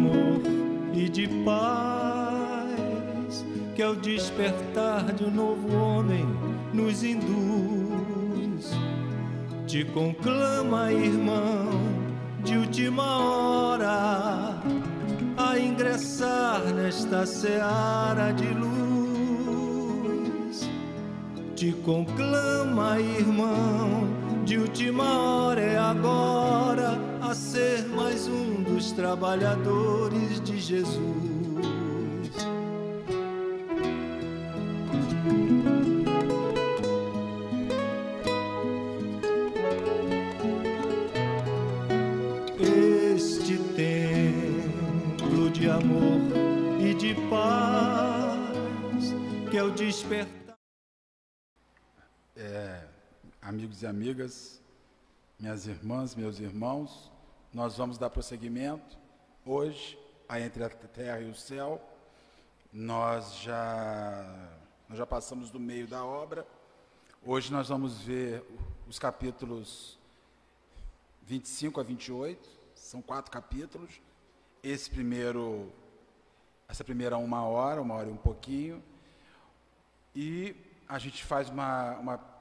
amor e de paz, que ao despertar de um novo homem nos induz. Te conclama, irmão, de última hora, a ingressar nesta seara de luz. Te conclama, irmão, de última hora, é agora, a ser mais um dos trabalhadores de Jesus. Este templo de amor e de paz, que é o despertar. Amigos e amigas, minhas irmãs, meus irmãos, nós vamos dar prosseguimento hoje a Entre a Terra e o Céu. Nós já passamos do meio da obra. Hoje nós vamos ver os capítulos 25 a 28, são 4 capítulos. Essa primeira 1 hora e um pouquinho, e a gente faz uma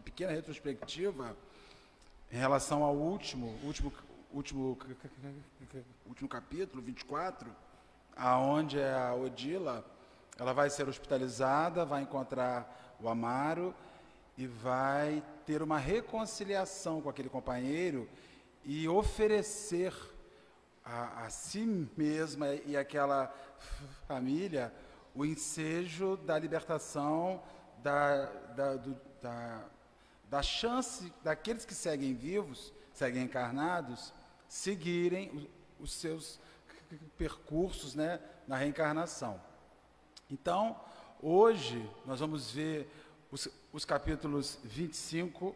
pequena retrospectiva em relação ao último capítulo, 24, aonde a Odila, ela vai ser hospitalizada, vai encontrar o Amaro e vai ter uma reconciliação com aquele companheiro e oferecer a si mesma e aquela família o ensejo da libertação, da chance daqueles que seguem vivos, seguem encarnados, seguirem os seus percursos, né, na reencarnação. Então, hoje, nós vamos ver os capítulos 25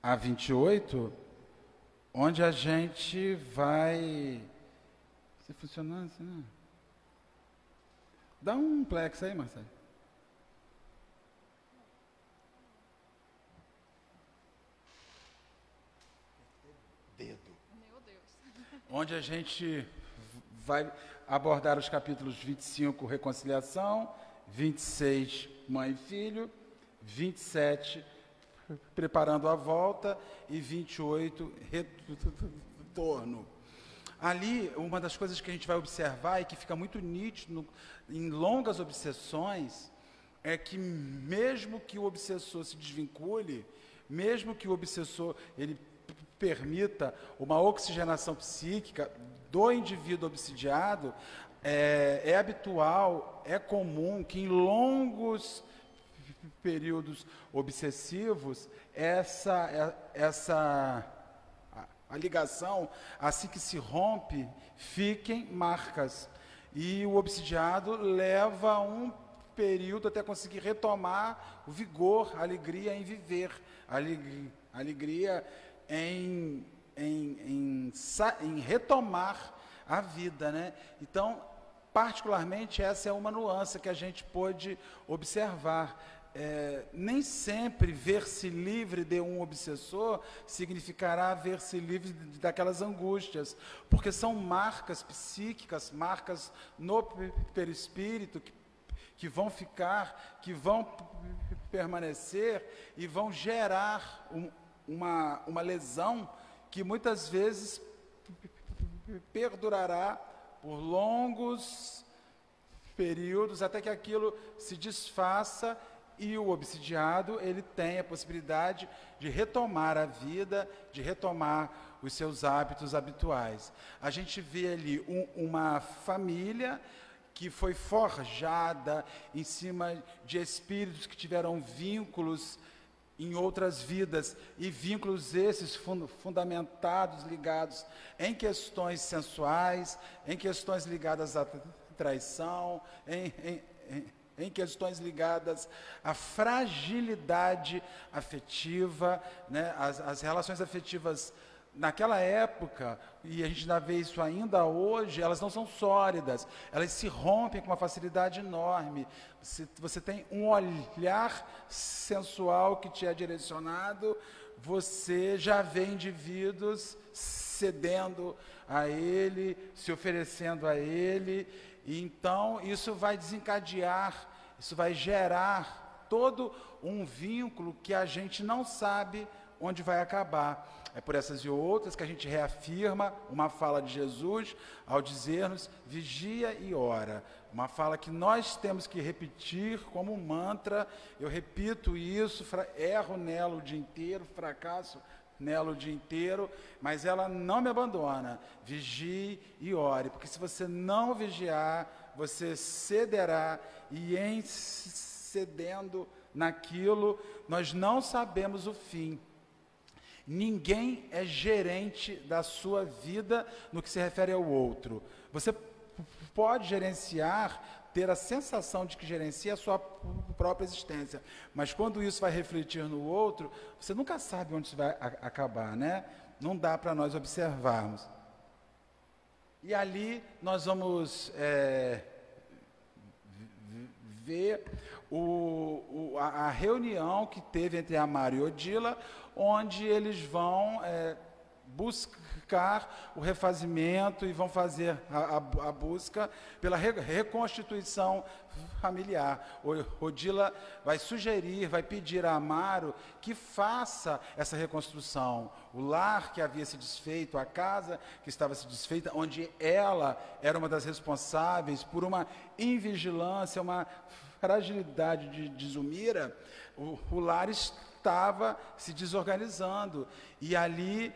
a 28, onde a gente vai... Se funcionar assim, né? Dá um plex aí, Marcelo. Dedo. Meu Deus. Onde a gente vai abordar os capítulos 25, reconciliação, 26, mãe e filho, 27, preparando a volta, e 28, retorno. Ali, uma das coisas que a gente vai observar e que fica muito nítido em longas obsessões é que mesmo que o obsessor se desvincule, mesmo que o obsessor ele permita uma oxigenação psíquica do indivíduo obsidiado, é habitual, é comum que em longos períodos obsessivos a ligação, assim que se rompe, fiquem marcas. E o obsidiado leva um período até conseguir retomar o vigor, a alegria em viver, a alegria em retomar a vida, né? Então, particularmente, essa é uma nuance que a gente pôde observar. Nem sempre ver-se livre de um obsessor significará ver-se livre daquelas angústias, porque são marcas psíquicas, marcas no perispírito que vão ficar, que vão permanecer e vão gerar uma lesão que muitas vezes perdurará por longos períodos até que aquilo se desfaça. E o obsidiado, ele tem a possibilidade de retomar a vida, de retomar os seus hábitos habituais. A gente vê ali uma família que foi forjada em cima de espíritos que tiveram vínculos em outras vidas, e vínculos esses fundamentados, ligados em questões sensuais, em questões ligadas à traição, em questões ligadas à fragilidade afetiva, né? As relações afetivas naquela época, e a gente ainda vê isso ainda hoje, elas não são sólidas, elas se rompem com uma facilidade enorme. Você tem um olhar sensual que te é direcionado, você já vê indivíduos cedendo a ele, se oferecendo a ele, e então isso vai desencadear, isso vai gerar todo um vínculo que a gente não sabe onde vai acabar. É por essas e outras que a gente reafirma uma fala de Jesus ao dizer-nos: vigia e ora. Uma fala que nós temos que repetir como um mantra. Eu repito isso, erro nela o dia inteiro, fracasso nela o dia inteiro, mas ela não me abandona. Vigie e ore, porque se você não vigiar, você cederá, e em cedendo naquilo, nós não sabemos o fim. Ninguém é gerente da sua vida no que se refere ao outro. Você pode gerenciar, ter a sensação de que gerencia a sua própria existência, mas quando isso vai refletir no outro, você nunca sabe onde isso vai acabar, né? Não dá para nós observarmos. E ali nós vamos ver a reunião que teve entre Amaro e Odila, onde eles vão buscar o refazimento e vão fazer a busca pela reconstituição familiar. Odila vai sugerir, vai pedir a Amaro que faça essa reconstrução. O lar que havia se desfeito, a casa que estava se desfeita, onde ela era uma das responsáveis por uma invigilância, uma fragilidade de Zulmira, o lar estava se desorganizando, e ali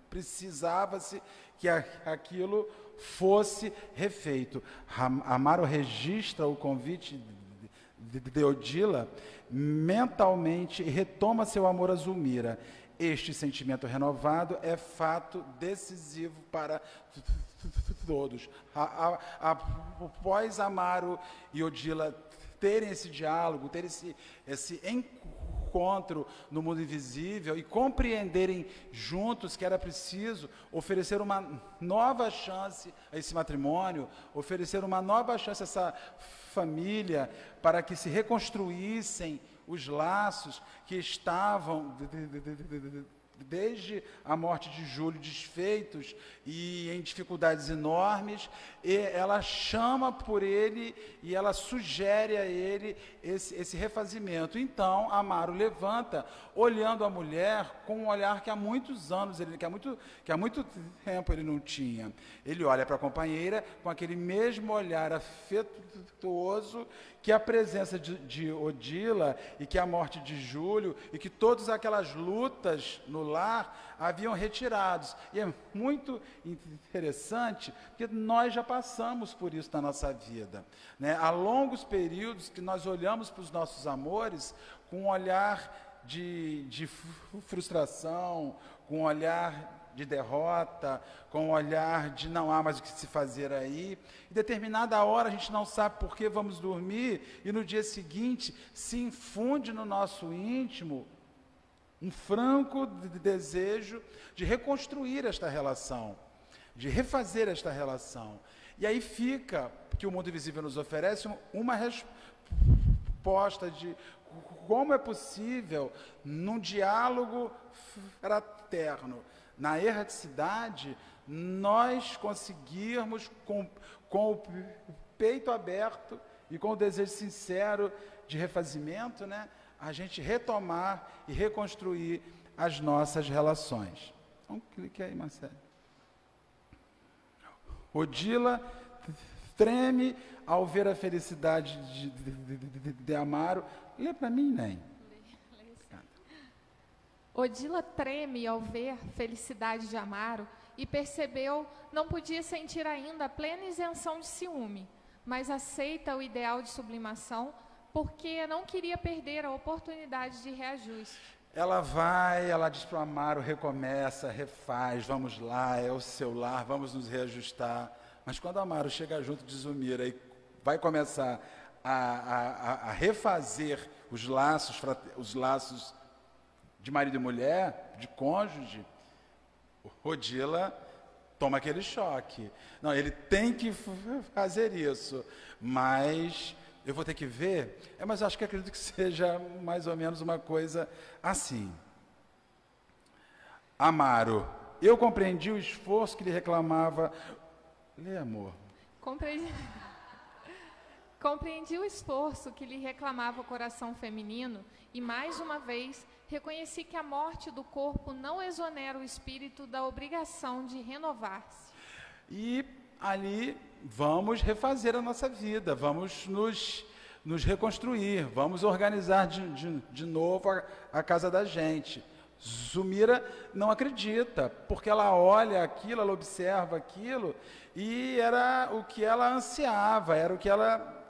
precisava-se que aquilo fosse refeito. Amaro registra o convite de Odila mentalmente e retoma seu amor a Zulmira. Este sentimento renovado é fato decisivo para todos. Após Amaro e Odila terem esse diálogo, terem esse encontro no mundo invisível e compreenderem juntos que era preciso oferecer uma nova chance a esse matrimônio, oferecer uma nova chance a essa família, para que se reconstruíssem os laços que estavam desde a morte de Júlio desfeitos e em dificuldades enormes, e ela chama por ele e ela sugere a ele esse refazimento. Então Amaro levanta, olhando a mulher com um olhar que há muitos anos, que há muito tempo ele não tinha. Ele olha para a companheira com aquele mesmo olhar afetuoso que a presença de Odila e que a morte de Júlio e que todas aquelas lutas no lar haviam retirados. E é muito interessante, porque nós já passamos por isso na nossa vida, né? Há longos períodos que nós olhamos para os nossos amores com um olhar de frustração, com um olhar de derrota, com um olhar de não há mais o que se fazer aí. Em determinada hora a gente não sabe por que vamos dormir, e no dia seguinte se infunde no nosso íntimo um franco desejo de reconstruir esta relação, de refazer esta relação. E aí fica, que o mundo invisível nos oferece, uma resposta de como é possível, num diálogo fraterno, na erraticidade, nós conseguirmos, com o peito aberto e com o desejo sincero de refazimento, né, a gente retomar e reconstruir as nossas relações. Então, clique aí, Marcelo. Odila treme ao ver a felicidade de Amaro. Lê para mim, Ney. Odila treme ao ver a felicidade de Amaro e percebeu não podia sentir ainda a plena isenção de ciúme, mas aceita o ideal de sublimação porque não queria perder a oportunidade de reajuste. Ela diz para o Amaro: recomeça, refaz, vamos lá, é o seu lar, vamos nos reajustar. Mas quando Amaro chega junto de Zulmira e vai começar a refazer os laços de marido e mulher, de cônjuge, Odila toma aquele choque. Não, ele tem que fazer isso, mas eu vou ter que ver, mas eu acho que acredito que seja mais ou menos uma coisa assim. Amaro, eu compreendi o esforço que lhe reclamava. Lê, amor. Compreendi o esforço que lhe reclamava o coração feminino e, mais uma vez, reconheci que a morte do corpo não exonera o espírito da obrigação de renovar-se. E ali vamos refazer a nossa vida, vamos nos reconstruir, vamos organizar de novo a casa da gente. Zumira não acredita, porque ela olha aquilo, ela observa aquilo, e era o que ela ansiava, era o que ela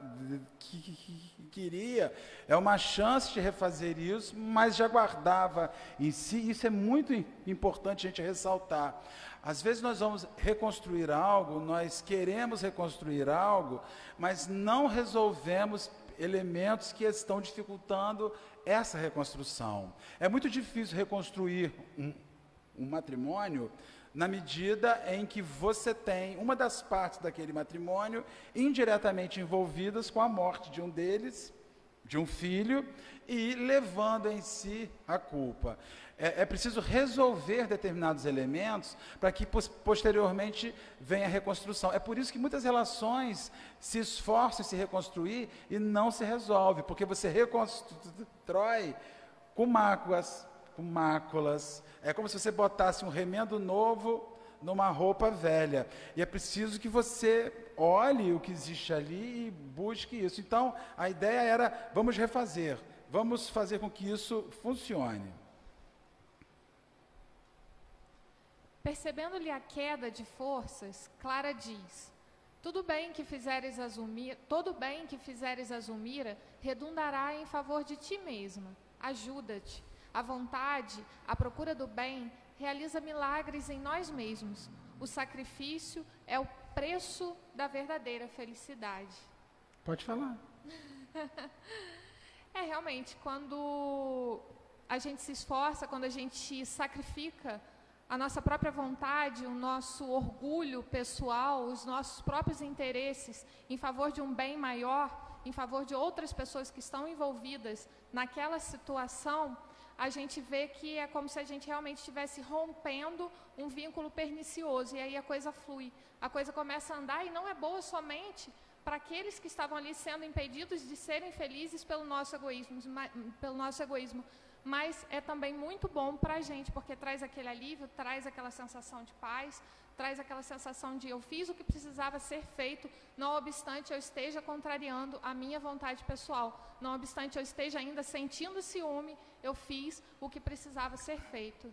queria, é uma chance de refazer isso, mas já guardava em si. Isso é muito importante a gente ressaltar. Às vezes nós vamos reconstruir algo, nós queremos reconstruir algo, mas não resolvemos elementos que estão dificultando essa reconstrução. É muito difícil reconstruir um matrimônio na medida em que você tem uma das partes daquele matrimônio indiretamente envolvidas com a morte de um deles, de um filho, e levando em si a culpa. É preciso resolver determinados elementos para que posteriormente venha a reconstrução. É por isso que muitas relações se esforçam em se reconstruir e não se resolve, porque você reconstrói com máculas. É como se você botasse um remendo novo numa roupa velha. E é preciso que você olhe o que existe ali e busque isso. Então, a ideia era, vamos refazer, vamos fazer com que isso funcione. Percebendo-lhe a queda de forças, Clara diz: todo bem que fizeres a Zulmira redundará em favor de ti mesma. Ajuda-te. A vontade, a procura do bem, realiza milagres em nós mesmos. O sacrifício é o preço da verdadeira felicidade. Pode falar. Realmente, quando a gente se esforça, quando a gente sacrifica a nossa própria vontade, o nosso orgulho pessoal, os nossos próprios interesses em favor de um bem maior, em favor de outras pessoas que estão envolvidas naquela situação, a gente vê que é como se a gente realmente estivesse rompendo um vínculo pernicioso, e aí a coisa flui, a coisa começa a andar, e não é boa somente para aqueles que estavam ali sendo impedidos de serem felizes pelo nosso egoísmo, mas é também muito bom para a gente, porque traz aquele alívio, traz aquela sensação de paz, traz aquela sensação de eu fiz o que precisava ser feito, não obstante eu esteja contrariando a minha vontade pessoal, não obstante eu esteja ainda sentindo ciúme, eu fiz o que precisava ser feito.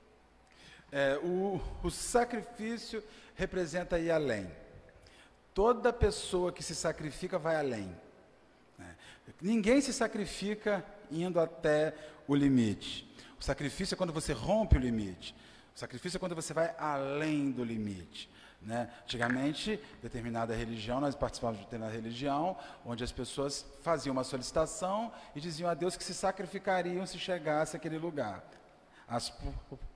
O sacrifício representa ir além. Toda pessoa que se sacrifica vai além. Ninguém se sacrifica indo até o limite. O sacrifício é quando você rompe o limite. O sacrifício é quando você vai além do limite. Antigamente, determinada religião, nós participávamos de determinada religião, onde as pessoas faziam uma solicitação e diziam a Deus que se sacrificariam se chegasse àquele lugar. As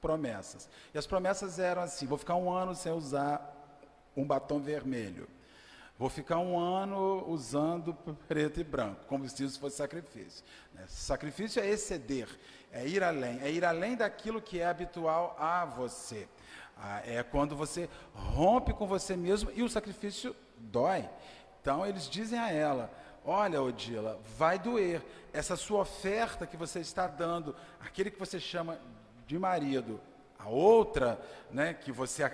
promessas. E as promessas eram assim: vou ficar 1 ano sem usar um batom vermelho. Vou ficar 1 ano usando preto e branco, como se isso fosse sacrifício. Sacrifício é exceder, é ir além daquilo que é habitual a você. É quando você rompe com você mesmo, e o sacrifício dói. Então eles dizem a ela: olha, Odila, vai doer, essa sua oferta que você está dando, aquele que você chama de marido, a outra, que você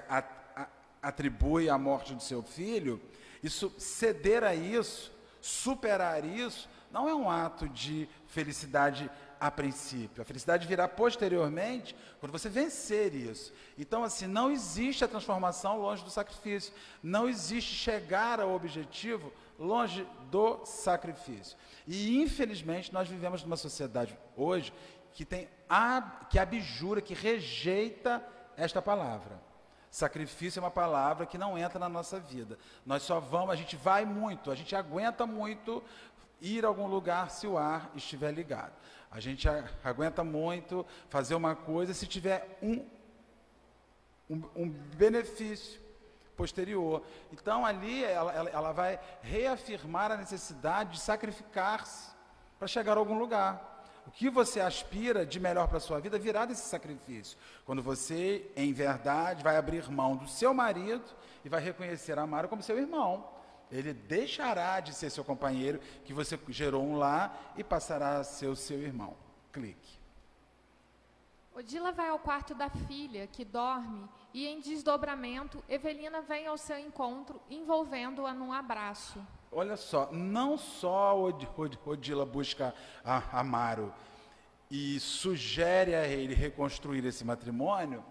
atribui à morte do seu filho, isso, ceder a isso, superar isso, não é um ato de felicidade a princípio. A felicidade virá posteriormente, quando você vencer isso. Então, assim, não existe a transformação longe do sacrifício. Não existe chegar ao objetivo longe do sacrifício. E, infelizmente, nós vivemos numa sociedade hoje que abjura, que rejeita esta palavra. Sacrifício é uma palavra que não entra na nossa vida. A gente vai muito, a gente aguenta muito ir a algum lugar se o ar estiver ligado. A gente aguenta muito fazer uma coisa se tiver um benefício posterior. Então, ali, ela vai reafirmar a necessidade de sacrificar-se para chegar a algum lugar. O que você aspira de melhor para a sua vida virá desse sacrifício. Quando você, em verdade, vai abrir mão do seu marido e vai reconhecer Amaro como seu irmão. Ele deixará de ser seu companheiro, que você gerou um lar, e passará a ser o seu irmão. Clique. Odila vai ao quarto da filha, que dorme, e em desdobramento, Evelina vem ao seu encontro, envolvendo-a num abraço. Olha só, não só Odila busca Amaro e sugere a ele reconstruir esse matrimônio,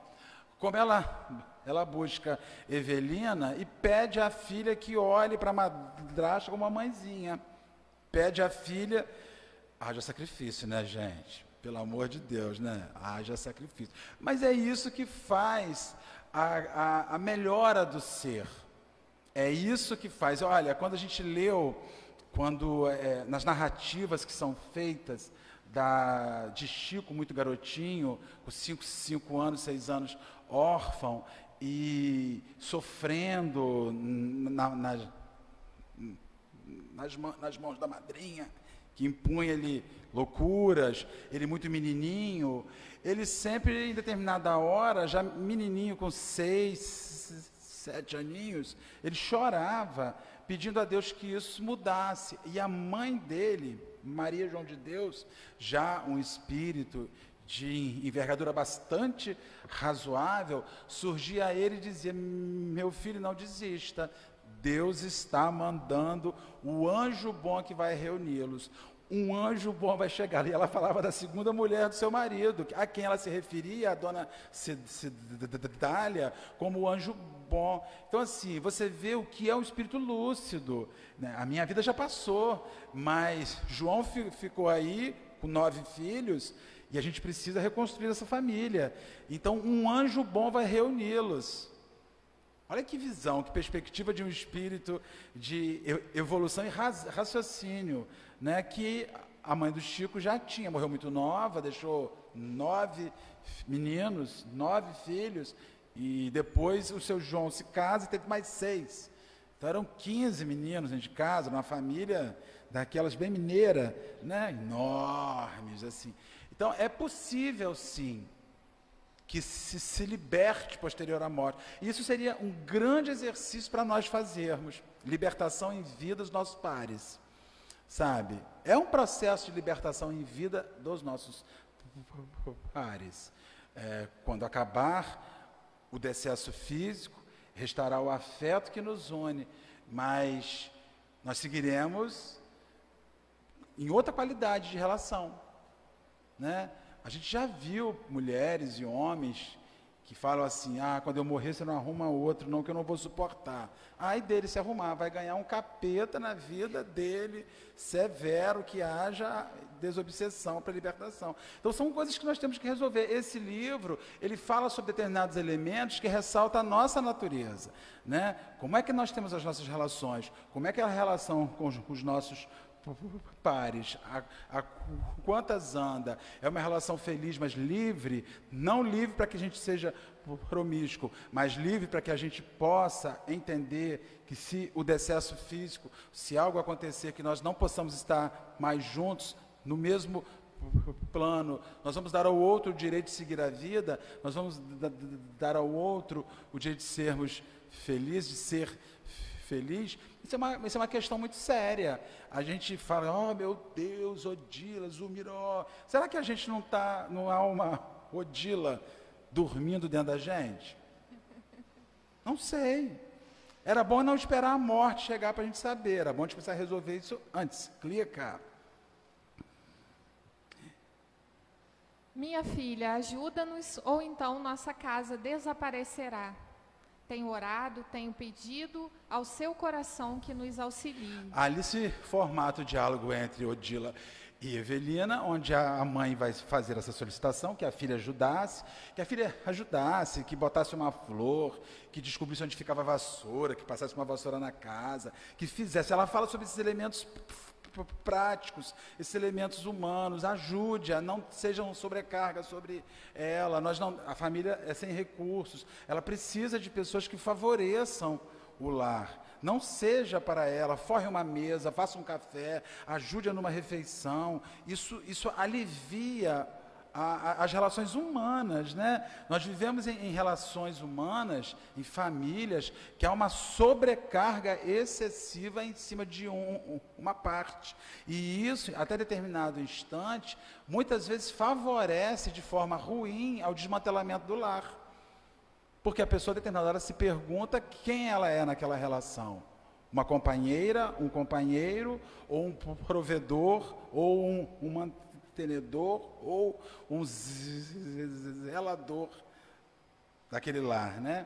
como ela busca Evelina e pede à filha que olhe para a madrasta como uma mãezinha. Pede à filha, haja sacrifício, né, gente? Pelo amor de Deus, né? Haja sacrifício. Mas é isso que faz a melhora do ser. É isso que faz. Olha, quando a gente leu, nas narrativas que são feitas de Chico, muito garotinho, com 5 anos, 6 anos, órfão, e sofrendo nas mãos da madrinha, que impunha-lhe loucuras, ele muito menininho, ele sempre, em determinada hora, já menininho com 6, 7 aninhos, ele chorava, pedindo a Deus que isso mudasse. E a mãe dele, Maria João de Deus, já um espírito de envergadura bastante razoável, surgia a ele e dizia: meu filho, não desista, Deus está mandando o anjo bom que vai reuni-los. Um anjo bom vai chegar. E ela falava da segunda mulher do seu marido, a quem ela se referia, a dona Cidália, como o anjo bom. Então, assim, você vê o que é um espírito lúcido, né? A minha vida já passou, mas João ficou aí com 9 filhos, e a gente precisa reconstruir essa família. Então, um anjo bom vai reuni-los. Olha que visão, que perspectiva de um espírito de evolução e raciocínio, né, que a mãe do Chico já tinha. Morreu muito nova, deixou 9 meninos, 9 filhos, e depois o seu João se casa e teve mais 6. Então eram 15 meninos dentro de casa, numa família daquelas bem mineira, né, enormes, assim. Então é possível, sim, que se liberte posterior à morte. Isso seria um grande exercício para nós fazermos. Libertação em vida dos nossos pares. Sabe? É um processo de libertação em vida dos nossos pares. Quando acabar o decesso físico, restará o afeto que nos une, mas nós seguiremos em outra qualidade de relação, né? A gente já viu mulheres e homens que falam assim: quando eu morrer você não arruma outro, não, que eu não vou suportar. Aí dele se arrumar, vai ganhar um capeta na vida dele, severo, que haja desobsessão para libertação. Então são coisas que nós temos que resolver. Esse livro, ele fala sobre determinados elementos que ressaltam a nossa natureza, né? Como é que nós temos as nossas relações? Como é que é a relação com os nossos pares, a quantas anda? É uma relação feliz, mas livre, não livre para que a gente seja promíscuo, mas livre para que a gente possa entender que se o decesso físico, se algo acontecer, que nós não possamos estar mais juntos no mesmo plano, nós vamos dar ao outro o direito de seguir a vida, nós vamos dar ao outro o direito de sermos felizes, de ser feliz. Isso é uma questão muito séria. A gente fala: oh meu Deus, Odila, Zumiró. Será que a gente não há uma Odila dormindo dentro da gente? Não sei. Era bom não esperar a morte chegar para a gente saber. Era bom a gente começar a resolver isso antes. Clica. Minha filha, ajuda-nos, ou então nossa casa desaparecerá. Tenho orado, tenho pedido ao seu coração que nos auxilie. Ali se formata o diálogo entre Odila e Evelina, onde a mãe vai fazer essa solicitação, que a filha ajudasse, que botasse uma flor, que descobrisse onde ficava a vassoura, que passasse uma vassoura na casa, que fizesse. Ela fala sobre esses elementos práticos, esses elementos humanos, ajude-a, não sejam sobrecarga sobre ela. A família é sem recursos, ela precisa de pessoas que favoreçam o lar. Não seja para ela, forre uma mesa, faça um café, ajude-a numa refeição. Isso alivia as relações humanas, né? Nós vivemos em relações humanas, em famílias, que há uma sobrecarga excessiva em cima de uma parte. E isso, até determinado instante, muitas vezes favorece de forma ruim ao desmantelamento do lar. Porque a pessoa, a determinada hora, se pergunta quem ela é naquela relação. Uma companheira, um companheiro, ou um provedor, ou um mantenedor, ou um zelador daquele lar, né?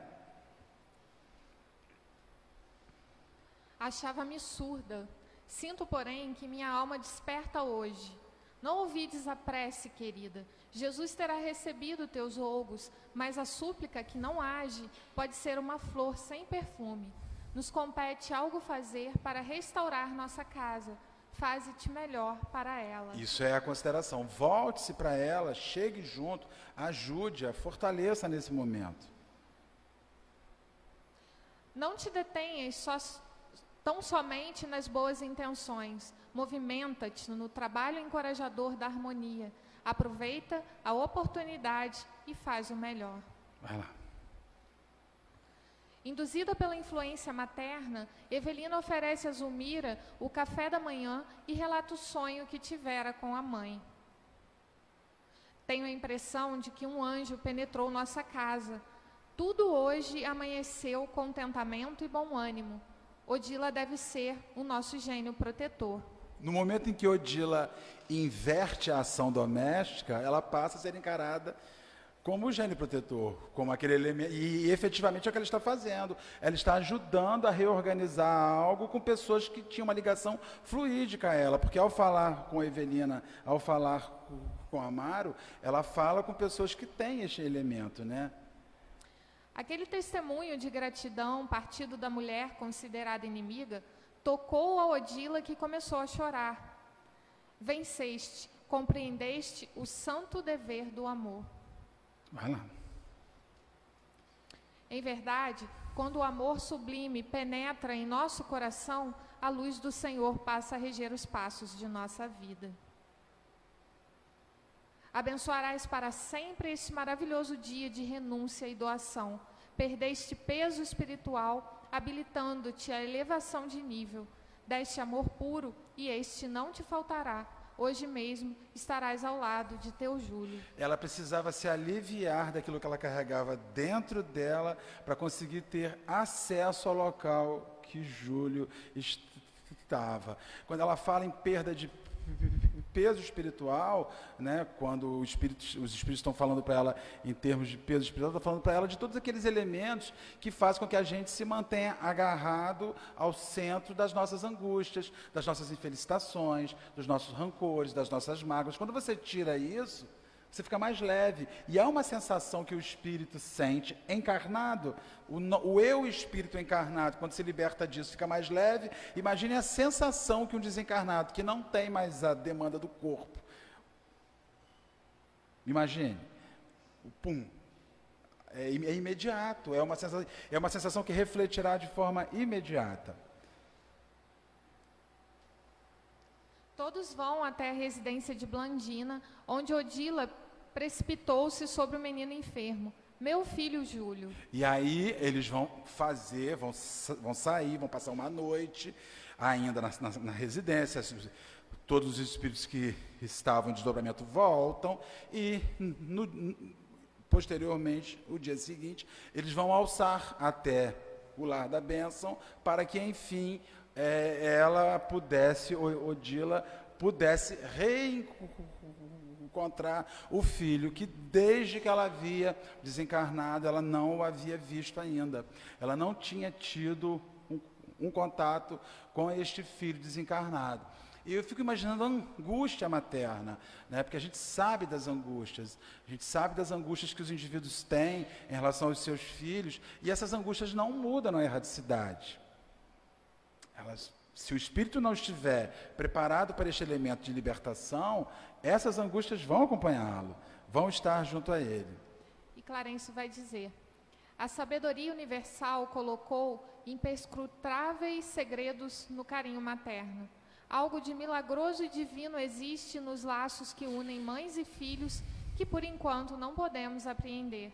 Achava-me surda. Sinto, porém, que minha alma desperta hoje. Não ouvides a prece, querida. Jesus terá recebido teus rogos, mas a súplica que não age pode ser uma flor sem perfume. Nos compete algo fazer para restaurar nossa casa. Faze-te melhor para ela. Isso é a consideração. Volte-se para ela, chegue junto, ajude-a, fortaleça nesse momento. Não te detenhas tão somente nas boas intenções. Movimenta-te no trabalho encorajador da harmonia. Aproveita a oportunidade e faz o melhor. Vai lá. Induzida pela influência materna, Evelina oferece a Zulmira o café da manhã e relata o sonho que tivera com a mãe. Tenho a impressão de que um anjo penetrou nossa casa. Tudo hoje amanheceu contentamento e bom ânimo. Odila deve ser o nosso gênio protetor. No momento em que Odila inverte a ação doméstica, ela passa a ser encarada como o gênio protetor, como aquele elemento, e efetivamente é o que ela está fazendo. Ela está ajudando a reorganizar algo com pessoas que tinham uma ligação fluídica a ela, porque ao falar com a Evelina, ao falar com Amaro, ela fala com pessoas que têm este elemento, né? Aquele testemunho de gratidão partido da mulher considerada inimiga tocou a Odila, que começou a chorar. Venceste, compreendeste o santo dever do amor. Vai lá. Em verdade, quando o amor sublime penetra em nosso coração, a luz do Senhor passa a reger os passos de nossa vida. Abençoarás para sempre este maravilhoso dia de renúncia e doação. Perdeste peso espiritual, habilitando-te à elevação de nível. Deste amor puro e este não te faltará. Hoje mesmo estarás ao lado de teu Júlio. Ela precisava se aliviar daquilo que ela carregava dentro dela para conseguir ter acesso ao local que Júlio estava. Quando ela fala em perda de peso espiritual, né, quando os espíritos estão falando para ela em termos de peso espiritual, estão falando para ela de todos aqueles elementos que fazem com que a gente se mantenha agarrado ao centro das nossas angústias, das nossas infelicitações, dos nossos rancores, das nossas mágoas. Quando você tira isso, você fica mais leve. E há uma sensação que o espírito sente encarnado, o eu espírito encarnado, quando se liberta disso, fica mais leve. Imagine a sensação que um desencarnado, que não tem mais a demanda do corpo. Imagine. O pum. É imediato. É uma sensação que refletirá de forma imediata. Todos vão até a residência de Blandina, onde Odila precipitou-se sobre o menino enfermo. Meu filho Júlio. E aí eles vão sair, vão passar uma noite ainda na residência. Todos os espíritos que estavam em desdobramento voltam e posteriormente, o dia seguinte, eles vão alçar até o lar da bênção para que, enfim, Odila pudesse reencontrar o filho que, desde que ela havia desencarnado, ela não o havia visto ainda. Ela não tinha tido um contato com este filho desencarnado. E eu fico imaginando a angústia materna, né? Porque a gente sabe das angústias, que os indivíduos têm em relação aos seus filhos, e essas angústias não mudam na erradicidade. Elas Se o espírito não estiver preparado para este elemento de libertação, essas angústias vão acompanhá-lo, vão estar junto a ele. E Clarencio vai dizer: a sabedoria universal colocou imperscrutáveis segredos no carinho materno. Algo de milagroso e divino existe nos laços que unem mães e filhos, que por enquanto não podemos apreender.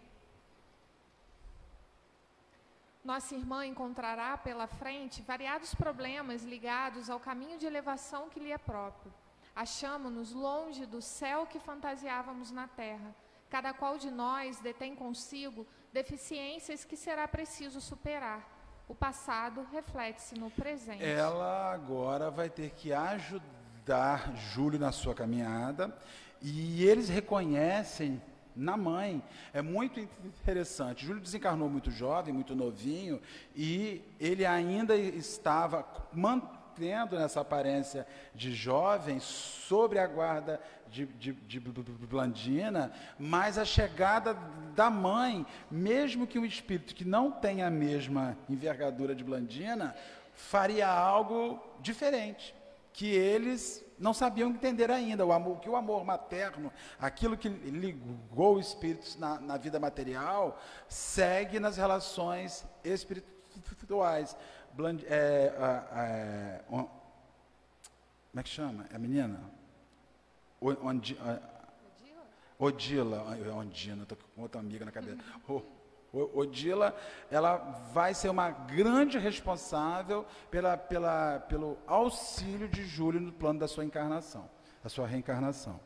Nossa irmã encontrará pela frente variados problemas ligados ao caminho de elevação que lhe é próprio. Achamo-nos longe do céu que fantasiávamos na terra. Cada qual de nós detém consigo deficiências que será preciso superar. O passado reflete-se no presente. Ela agora vai ter que ajudar Júlio na sua caminhada, e eles reconhecem na mãe. É muito interessante. Júlio desencarnou muito jovem, muito novinho, e ele ainda estava mantendo essa aparência de jovem sobre a guarda de Blandina, mas a chegada da mãe, mesmo que um espírito que não tenha a mesma envergadura de Blandina, faria algo diferente, que eles não sabiam entender ainda. O amor materno, aquilo que ligou os espíritos na vida material, segue nas relações espirituais. Como é que chama? É a menina? Odila, estou com outra amiga na cabeça. Odila, ela vai ser uma grande responsável pelo auxílio de Júlio no plano da sua encarnação, da sua reencarnação.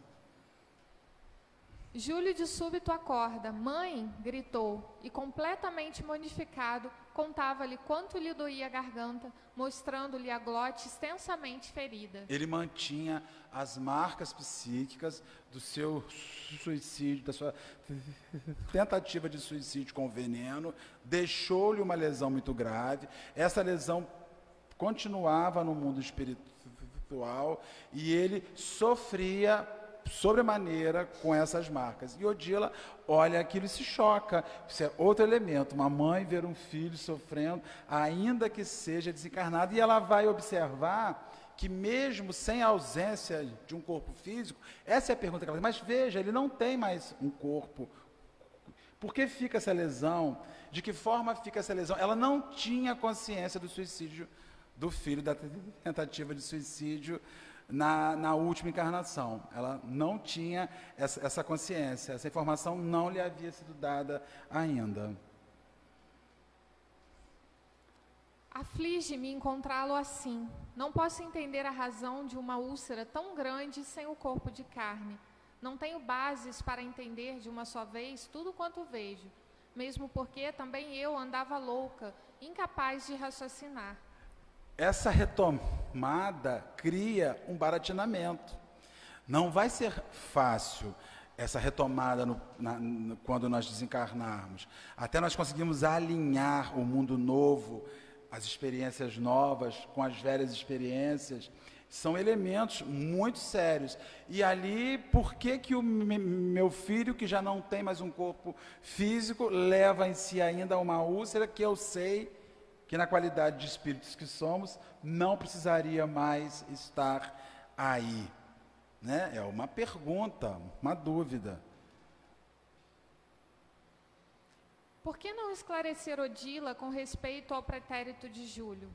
Júlio de súbito acorda. Mãe, gritou, e completamente modificado, contava-lhe quanto lhe doía a garganta, mostrando-lhe a glote extensamente ferida. Ele mantinha as marcas psíquicas do seu suicídio, da sua tentativa de suicídio com veneno, deixou-lhe uma lesão muito grave. Essa lesão continuava no mundo espiritual e ele sofria sobremaneira com essas marcas. E Odila olha aquilo e se choca. Isso é outro elemento, uma mãe ver um filho sofrendo, ainda que seja desencarnado, e ela vai observar que mesmo sem a ausência de um corpo físico, essa é a pergunta que ela faz, mas veja, ele não tem mais um corpo. Por que fica essa lesão? De que forma fica essa lesão? Ela não tinha consciência do suicídio do filho, da tentativa de suicídio na última encarnação. Ela não tinha essa consciência, essa informação não lhe havia sido dada ainda. Aflige-me encontrá-lo assim. Não posso entender a razão de uma úlcera tão grande sem o corpo de carne. Não tenho bases para entender de uma só vez tudo quanto vejo, mesmo porque também eu andava louca, incapaz de raciocinar. Essa retomada cria um baratinamento. Não vai ser fácil essa retomada quando nós desencarnarmos. Até nós conseguimos alinhar o mundo novo, as experiências novas com as velhas experiências. São elementos muito sérios. E ali, por que o meu filho, que já não tem mais um corpo físico, leva em si ainda uma úlcera que eu sei que na qualidade de espíritos que somos, não precisaria mais estar aí? Né? É uma pergunta, uma dúvida. Por que não esclarecer Odila com respeito ao pretérito de Júlio?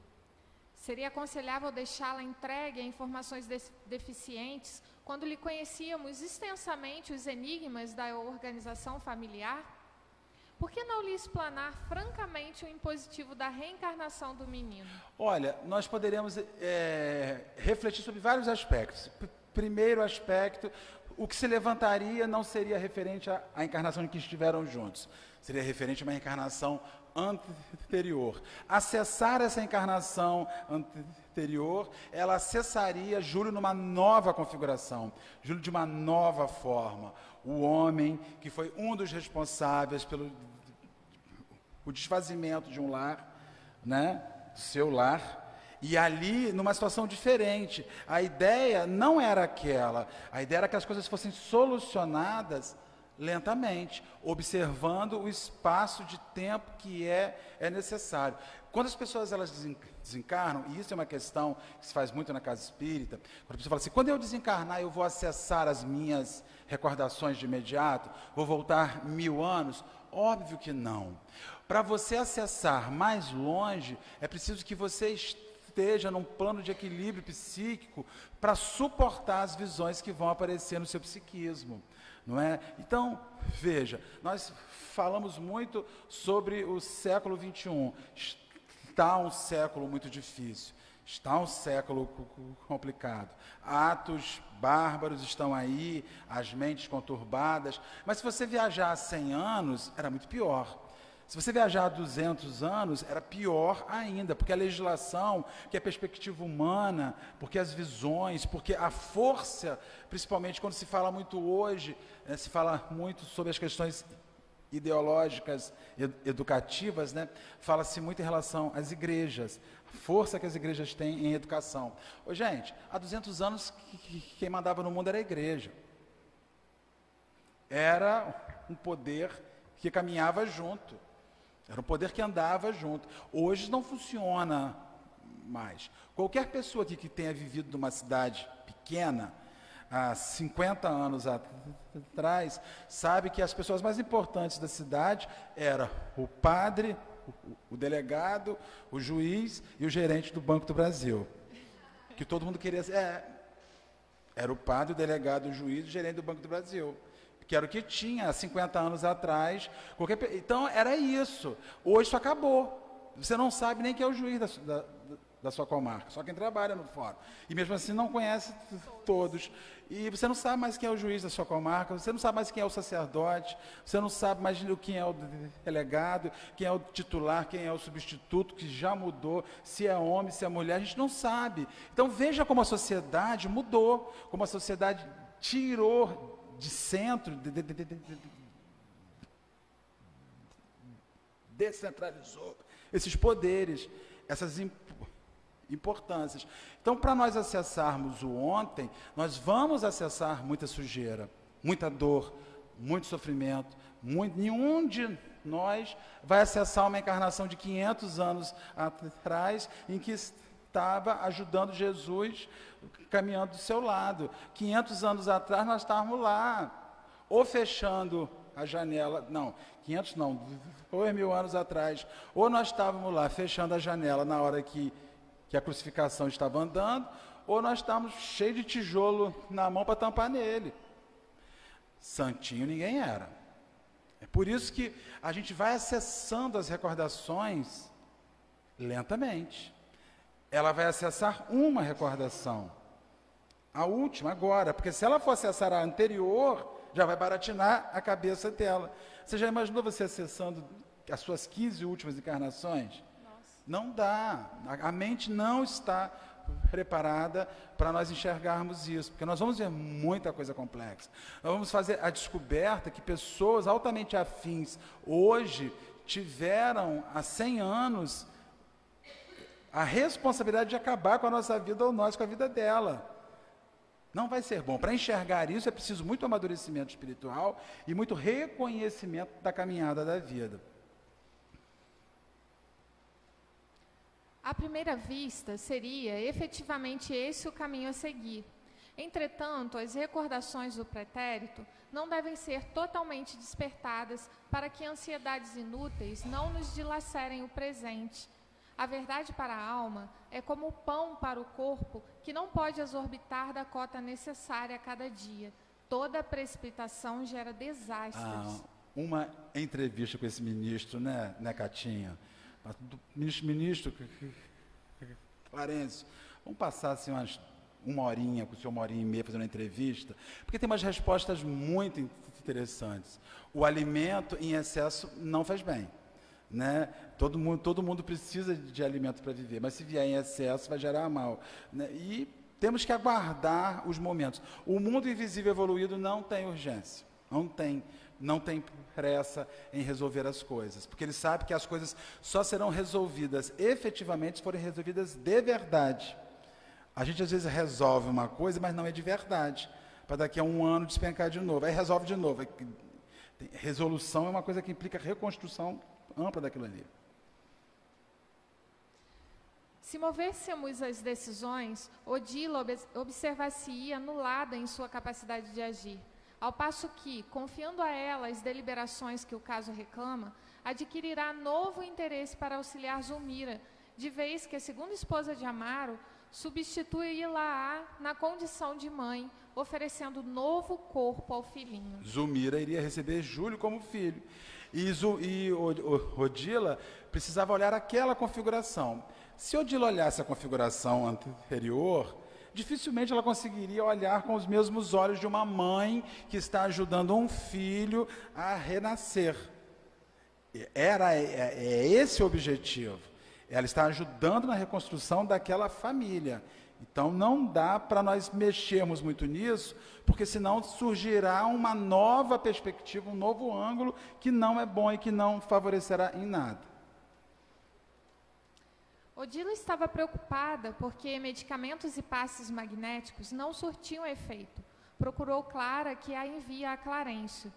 Seria aconselhável deixá-la entregue a informações deficientes quando lhe conhecíamos extensamente os enigmas da organização familiar? Por que não lhe explanar francamente o impositivo da reencarnação do menino? Olha, nós poderíamos refletir sobre vários aspectos. Primeiro aspecto, o que se levantaria não seria referente à encarnação em que estiveram juntos. Seria referente a uma encarnação anterior. Acessar essa encarnação anterior, ela acessaria Júlio numa nova configuração, Júlio de uma nova forma. O homem que foi um dos responsáveis pelo o desfazimento de um lar, né, do seu lar, e ali numa situação diferente. A ideia não era aquela, a ideia era que as coisas fossem solucionadas lentamente, observando o espaço de tempo que é necessário. Quando as pessoas elas desencarnam, e isso é uma questão que se faz muito na casa espírita, quando a pessoa fala assim, quando eu desencarnar eu vou acessar as minhas recordações de imediato, vou voltar 1000 anos? Óbvio que não. Para você acessar mais longe, é preciso que você esteja num plano de equilíbrio psíquico para suportar as visões que vão aparecer no seu psiquismo. Não é? Então, veja, nós falamos muito sobre o século XXI. Está um século muito difícil, está um século complicado. Atos bárbaros estão aí, as mentes conturbadas. Mas se você viajar há 100 anos, era muito pior. Se você viajar há 200 anos, era pior ainda, porque a legislação, que a perspectiva humana, porque as visões, porque a força, principalmente quando se fala muito hoje, se fala muito sobre as questões ideológicas, educativas, fala-se muito em relação às igrejas, a força que as igrejas têm em educação. Ô, gente, há 200 anos, quem mandava no mundo era a igreja. Era um poder que caminhava junto. Era um poder que andava junto. Hoje não funciona mais. Qualquer pessoa aqui que tenha vivido numa cidade pequena, há 50 anos atrás, sabe que as pessoas mais importantes da cidade eram o padre, o delegado, o juiz e o gerente do Banco do Brasil. Que todo mundo queria ser. Era o padre, o delegado, o juiz e o gerente do Banco do Brasil. Que era o que tinha há 50 anos atrás. Então, era isso. Hoje isso acabou. Você não sabe nem quem é o juiz da sua comarca, só quem trabalha no fórum. E mesmo assim não conhece todos. E você não sabe mais quem é o juiz da sua comarca, você não sabe mais quem é o sacerdote, você não sabe mais quem é o delegado, quem é o titular, quem é o substituto, que já mudou, se é homem, se é mulher, a gente não sabe. Então, veja como a sociedade mudou, como a sociedade tirou de centro, descentralizou esses poderes, essas importâncias. Então, para nós acessarmos o ontem, nós vamos acessar muita sujeira, muita dor, muito sofrimento, nenhum de nós vai acessar uma encarnação de 500 anos atrás, em que estava ajudando Jesus, caminhando do seu lado. 500 anos atrás nós estávamos lá, ou fechando a janela, não, 500 não, 2000 anos atrás, ou nós estávamos lá fechando a janela na hora que a crucificação estava andando, ou nós estávamos cheios de tijolo na mão para tampar nele. Santinho ninguém era. É por isso que a gente vai acessando as recordações lentamente. Ela vai acessar uma recordação, a última agora, porque se ela for acessar a anterior, já vai baratinar a cabeça dela. Você já imaginou você acessando as suas 15 últimas encarnações? Nossa. Não dá, a mente não está preparada para nós enxergarmos isso, porque nós vamos ver muita coisa complexa. Nós vamos fazer a descoberta que pessoas altamente afins hoje tiveram há 100 anos a responsabilidade de acabar com a nossa vida ou nós com a vida dela. Não vai ser bom. Para enxergar isso é preciso muito amadurecimento espiritual e muito reconhecimento da caminhada da vida. À primeira vista, seria efetivamente esse o caminho a seguir. Entretanto, as recordações do pretérito não devem ser totalmente despertadas para que ansiedades inúteis não nos dilacerem o presente. A verdade para a alma é como o pão para o corpo, que não pode exorbitar da cota necessária a cada dia. Toda precipitação gera desastres. Uma entrevista com esse ministro, né Catinha? Ministro Clarence, vamos passar assim uma horinha, com o senhor 1h30 fazendo uma entrevista, porque tem umas respostas muito interessantes. O alimento em excesso não faz bem. Né? Todo mundo precisa de alimento para viver, mas se vier em excesso vai gerar mal, né? E temos que aguardar os momentos. O mundo invisível evoluído não tem urgência, não tem pressa em resolver as coisas, porque ele sabe que as coisas só serão resolvidas efetivamente se forem resolvidas de verdade. A gente às vezes resolve uma coisa, mas não é de verdade, para daqui a um ano despencar de novo, aí resolve de novo. Resolução é uma coisa que implica reconstrução ampla daquilo ali. Se movêssemos as decisões, Odila observar-se-ia anulada em sua capacidade de agir, ao passo que, confiando a ela as deliberações que o caso reclama, adquirirá novo interesse para auxiliar Zulmira, de vez que a segunda esposa de Amaro substituí-la na condição de mãe, oferecendo novo corpo ao filhinho. Zulmira iria receber Júlio como filho. E Odila precisava olhar aquela configuração. Se Odila olhasse a configuração anterior, dificilmente ela conseguiria olhar com os mesmos olhos de uma mãe que está ajudando um filho a renascer. É esse o objetivo. Ela está ajudando na reconstrução daquela família. Então não dá para nós mexermos muito nisso, porque senão surgirá uma nova perspectiva, um novo ângulo que não é bom e que não favorecerá em nada. Odila estava preocupada porque medicamentos e passes magnéticos não surtiam efeito. Procurou Clara, que a envia a Clarencio.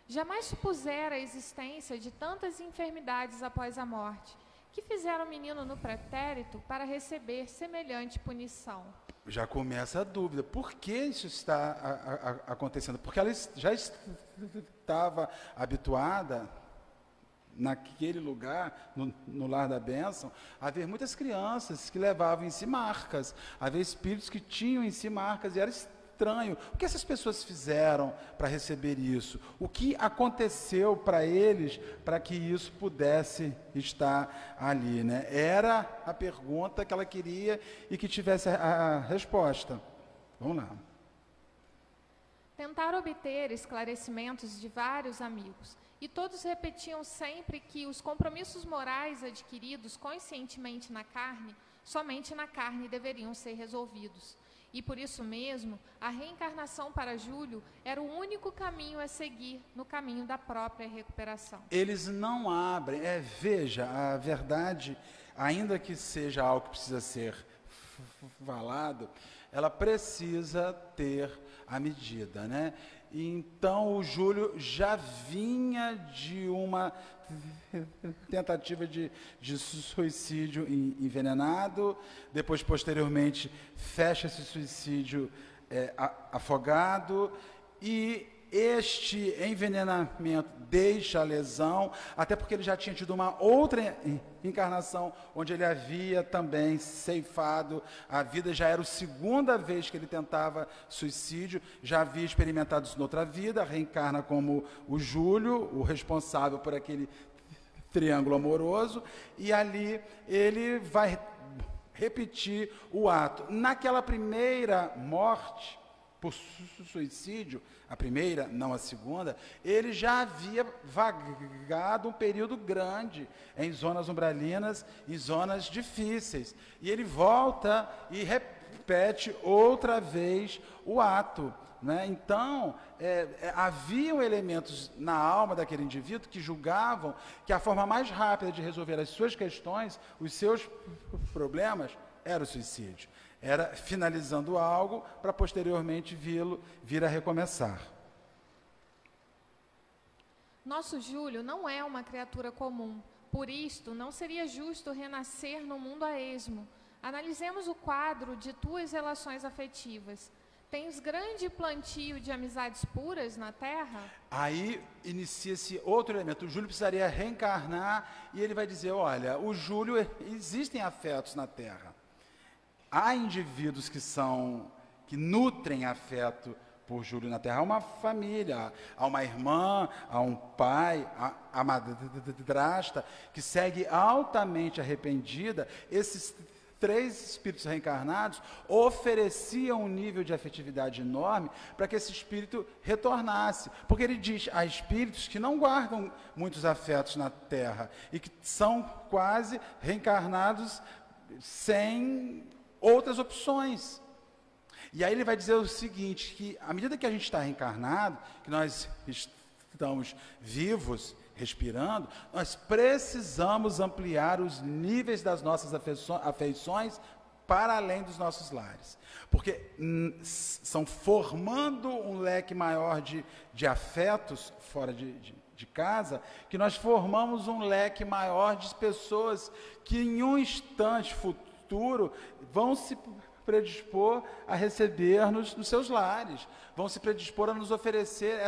Jamais supusera a existência de tantas enfermidades após a morte, que fizeram o menino no pretérito para receber semelhante punição. Já começa a dúvida, por que isso está acontecendo? Porque ela já estava habituada, naquele lugar, no lar da bênção, a ver muitas crianças que levavam em si marcas, a ver espíritos que tinham em si marcas, e era estranho. O que essas pessoas fizeram para receber isso? O que aconteceu para eles para que isso pudesse estar ali, né? Era a pergunta que ela queria e que tivesse a resposta. Vamos lá. Tentaram obter esclarecimentos de vários amigos, e todos repetiam sempre que os compromissos morais adquiridos conscientemente na carne, somente na carne deveriam ser resolvidos. E por isso mesmo, a reencarnação para Júlio era o único caminho a seguir no caminho da própria recuperação. Eles não abrem, veja, a verdade, ainda que seja algo que precisa ser falado, ela precisa ter a medida, né? Então o Júlio já vinha de uma tentativa de suicídio envenenado, depois posteriormente fecha esse suicídio afogado, e este envenenamento deixa a lesão, até porque ele já tinha tido uma outra encarnação, onde ele havia também ceifado a vida, já era a segunda vez que ele tentava suicídio, já havia experimentado isso noutra vida, reencarna como o Júlio, o responsável por aquele triângulo amoroso, e ali ele vai repetir o ato. Naquela primeira morte, por suicídio, a primeira, não a segunda, ele já havia vagado um período grande em zonas umbralinas, em zonas difíceis. E ele volta e repete outra vez o ato, né? Então, haviam elementos na alma daquele indivíduo que julgavam que a forma mais rápida de resolver as suas questões, os seus problemas, era o suicídio. Era finalizando algo para posteriormente vir a recomeçar. Nosso Júlio não é uma criatura comum. Por isto, não seria justo renascer no mundo a esmo. Analisemos o quadro de tuas relações afetivas. Tens grande plantio de amizades puras na Terra? Aí inicia-se outro elemento. O Júlio precisaria reencarnar e ele vai dizer, olha, o Júlio, existem afetos na Terra. Há indivíduos que nutrem afeto por Júlio na Terra. Há uma família, há uma irmã, há um pai, há madrasta, que segue altamente arrependida. Esses 3 espíritos reencarnados ofereciam um nível de afetividade enorme para que esse espírito retornasse. Porque ele diz, há espíritos que não guardam muitos afetos na Terra e que são quase reencarnados sem outras opções. E aí ele vai dizer o seguinte, que à medida que a gente está reencarnado, que nós estamos vivos, respirando, nós precisamos ampliar os níveis das nossas afeições para além dos nossos lares. Porque são formando um leque maior de afetos fora de casa, que nós formamos um leque maior de pessoas que em um instante futuro vão se predispor a receber-nos nos seus lares, vão se predispor a nos oferecer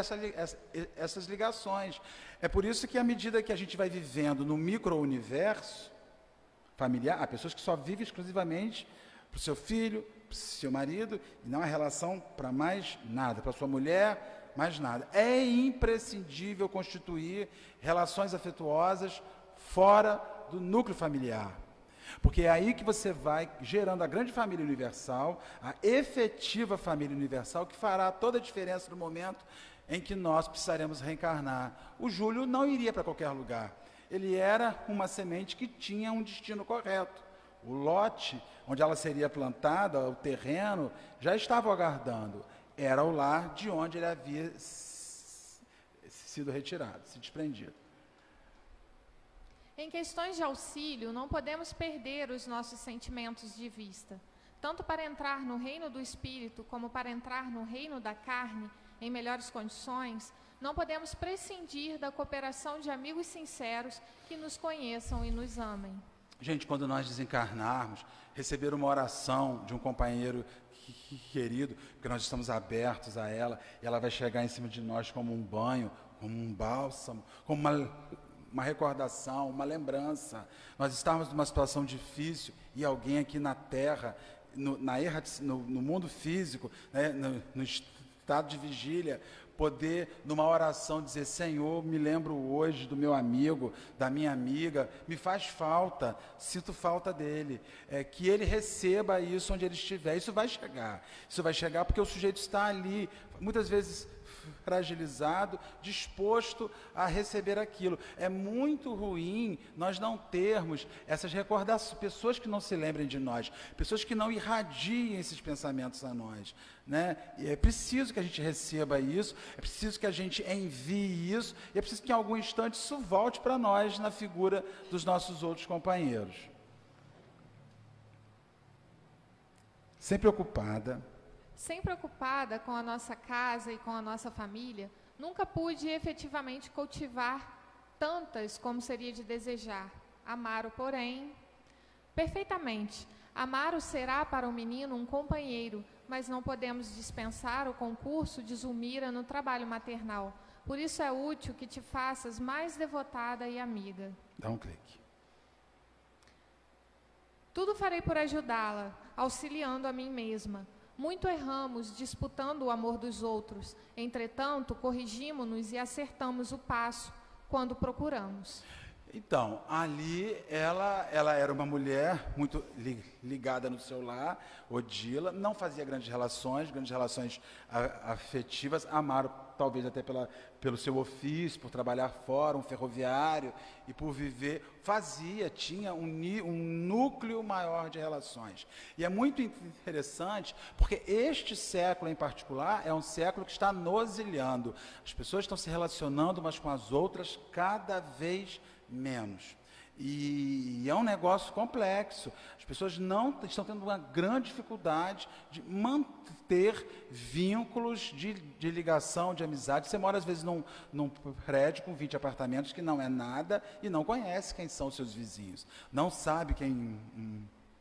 essas ligações. É por isso que, à medida que a gente vai vivendo no micro-universo familiar, há pessoas que só vivem exclusivamente para o seu filho, para o seu marido, e não há relação para mais nada, para a sua mulher, mais nada. É imprescindível constituir relações afetuosas fora do núcleo familiar. Porque é aí que você vai gerando a grande família universal, a efetiva família universal, que fará toda a diferença no momento em que nós precisaremos reencarnar. O Júlio não iria para qualquer lugar. Ele era uma semente que tinha um destino correto. O lote, onde ela seria plantada, o terreno, já estava aguardando. Era o lar de onde ele havia sido retirado, se desprendido. Em questões de auxílio, não podemos perder os nossos sentimentos de vista. Tanto para entrar no reino do Espírito, como para entrar no reino da carne, em melhores condições, não podemos prescindir da cooperação de amigos sinceros que nos conheçam e nos amem. Gente, quando nós desencarnarmos, receber uma oração de um companheiro querido, porque nós estamos abertos a ela, e ela vai chegar em cima de nós como um banho, como um bálsamo, como uma recordação, uma lembrança. Nós estávamos numa situação difícil e alguém aqui na Terra, no mundo físico, né, no estado de vigília, poder, numa oração, dizer: Senhor, me lembro hoje do meu amigo, da minha amiga, me faz falta, sinto falta dele, que ele receba isso onde ele estiver. Isso vai chegar porque o sujeito está ali, muitas vezes fragilizado, disposto a receber aquilo. É muito ruim nós não termos essas recordações, pessoas que não se lembrem de nós, pessoas que não irradiem esses pensamentos a nós, né? E é preciso que a gente receba isso, é preciso que a gente envie isso, e é preciso que em algum instante isso volte para nós na figura dos nossos outros companheiros. Sempre ocupada com a nossa casa e com a nossa família, nunca pude efetivamente cultivar tantas como seria de desejar. Amaro, porém, perfeitamente. Amaro será para o menino um companheiro, mas não podemos dispensar o concurso de Zulmira no trabalho maternal. Por isso é útil que te faças mais devotada e amiga. Dá um clique. Tudo farei por ajudá-la, auxiliando a mim mesma. Muito erramos disputando o amor dos outros, entretanto, corrigimo-nos e acertamos o passo quando procuramos. Então, ali ela era uma mulher muito ligada no seu lar, Odila, não fazia grandes relações afetivas. Amaro, talvez até pelo seu ofício, por trabalhar fora, um ferroviário, e por viver, tinha um núcleo maior de relações. E é muito interessante, porque este século em particular é um século que está nos ilhando. As pessoas estão se relacionando umas com as outras cada vez menos. E é um negócio complexo. As pessoas estão tendo uma grande dificuldade de manter vínculos de ligação, de amizade. Você mora, às vezes, num prédio com 20 apartamentos que não é nada e não conhece quem são os seus vizinhos. Não sabe quem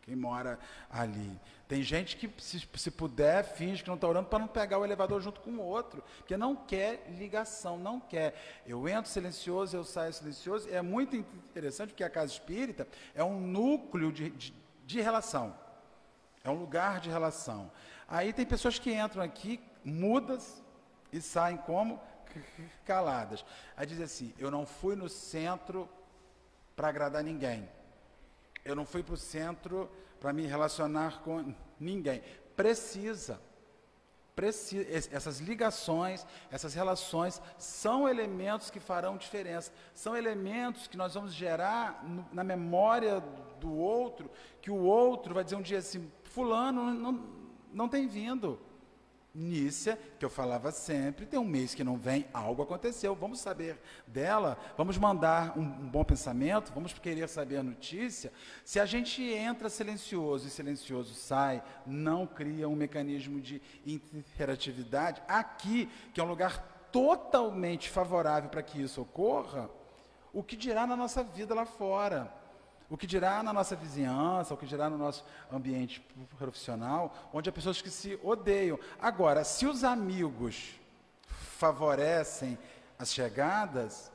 mora ali. Tem gente que, se puder, finge que não está orando para não pegar o elevador junto com o outro, porque não quer ligação, não quer. Eu entro silencioso, eu saio silencioso. É muito interessante, porque a casa espírita é um núcleo de relação, é um lugar de relação. Aí tem pessoas que entram aqui, mudas, e saem como? Caladas. Aí dizem assim: eu não fui no centro para agradar ninguém. Eu não fui para o centro para me relacionar com ninguém. Precisa. Essas ligações, essas relações são elementos que farão diferença. São elementos que nós vamos gerar na memória do outro, que o outro vai dizer um dia assim: fulano não tem vindo. Nícia, que eu falava sempre, tem um mês que não vem, algo aconteceu, vamos saber dela, vamos mandar um bom pensamento, vamos querer saber a notícia. Se a gente entra silencioso e silencioso sai, não cria um mecanismo de interatividade, aqui, que é um lugar totalmente favorável para que isso ocorra, o que dirá na nossa vida lá fora? O que dirá na nossa vizinhança, o que dirá no nosso ambiente profissional, onde há pessoas que se odeiam. Agora, se os amigos favorecem as chegadas,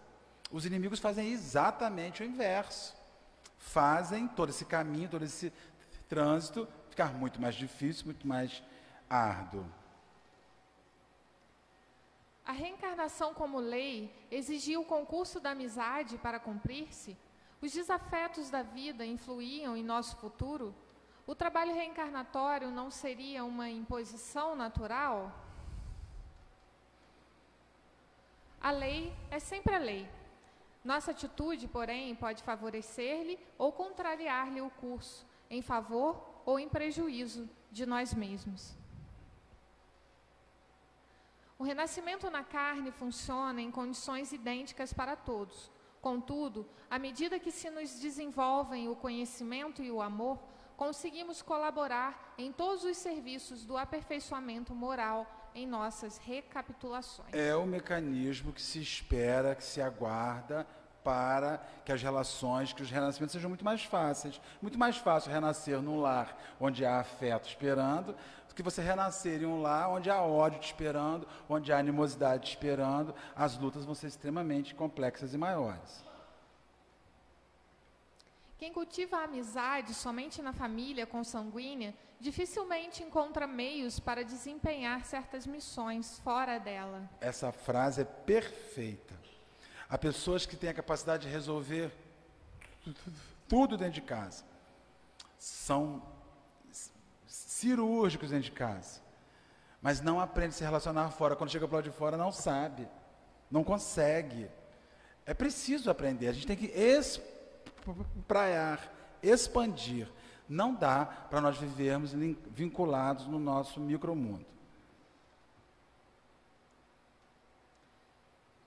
os inimigos fazem exatamente o inverso. Fazem todo esse caminho, todo esse trânsito ficar muito mais difícil, muito mais árduo. A reencarnação como lei exigia o concurso da amizade para cumprir-se? Os desafetos da vida influíam em nosso futuro? O trabalho reencarnatório não seria uma imposição natural? A lei é sempre a lei. Nossa atitude, porém, pode favorecer-lhe ou contrariar-lhe o curso, em favor ou em prejuízo de nós mesmos. O renascimento na carne funciona em condições idênticas para todos. Contudo, à medida que se nos desenvolvem o conhecimento e o amor, conseguimos colaborar em todos os serviços do aperfeiçoamento moral em nossas recapitulações. É o mecanismo que se espera, que se aguarda para que as relações, que os renascimentos sejam muito mais fáceis. Muito mais fácil renascer num lar onde há afeto esperando, do que você renascer em um lar onde há ódio te esperando, onde há animosidade te esperando. As lutas vão ser extremamente complexas e maiores. Quem cultiva a amizade somente na família consanguínea, dificilmente encontra meios para desempenhar certas missões fora dela. Essa frase é perfeita. Há pessoas que têm a capacidade de resolver tudo dentro de casa. São cirúrgicos dentro de casa. Mas não aprendem a se relacionar fora. Quando chega para o lado de fora, não sabe. Não consegue. É preciso aprender. A gente tem que espraiar, expandir. Não dá para nós vivermos vinculados no nosso micromundo.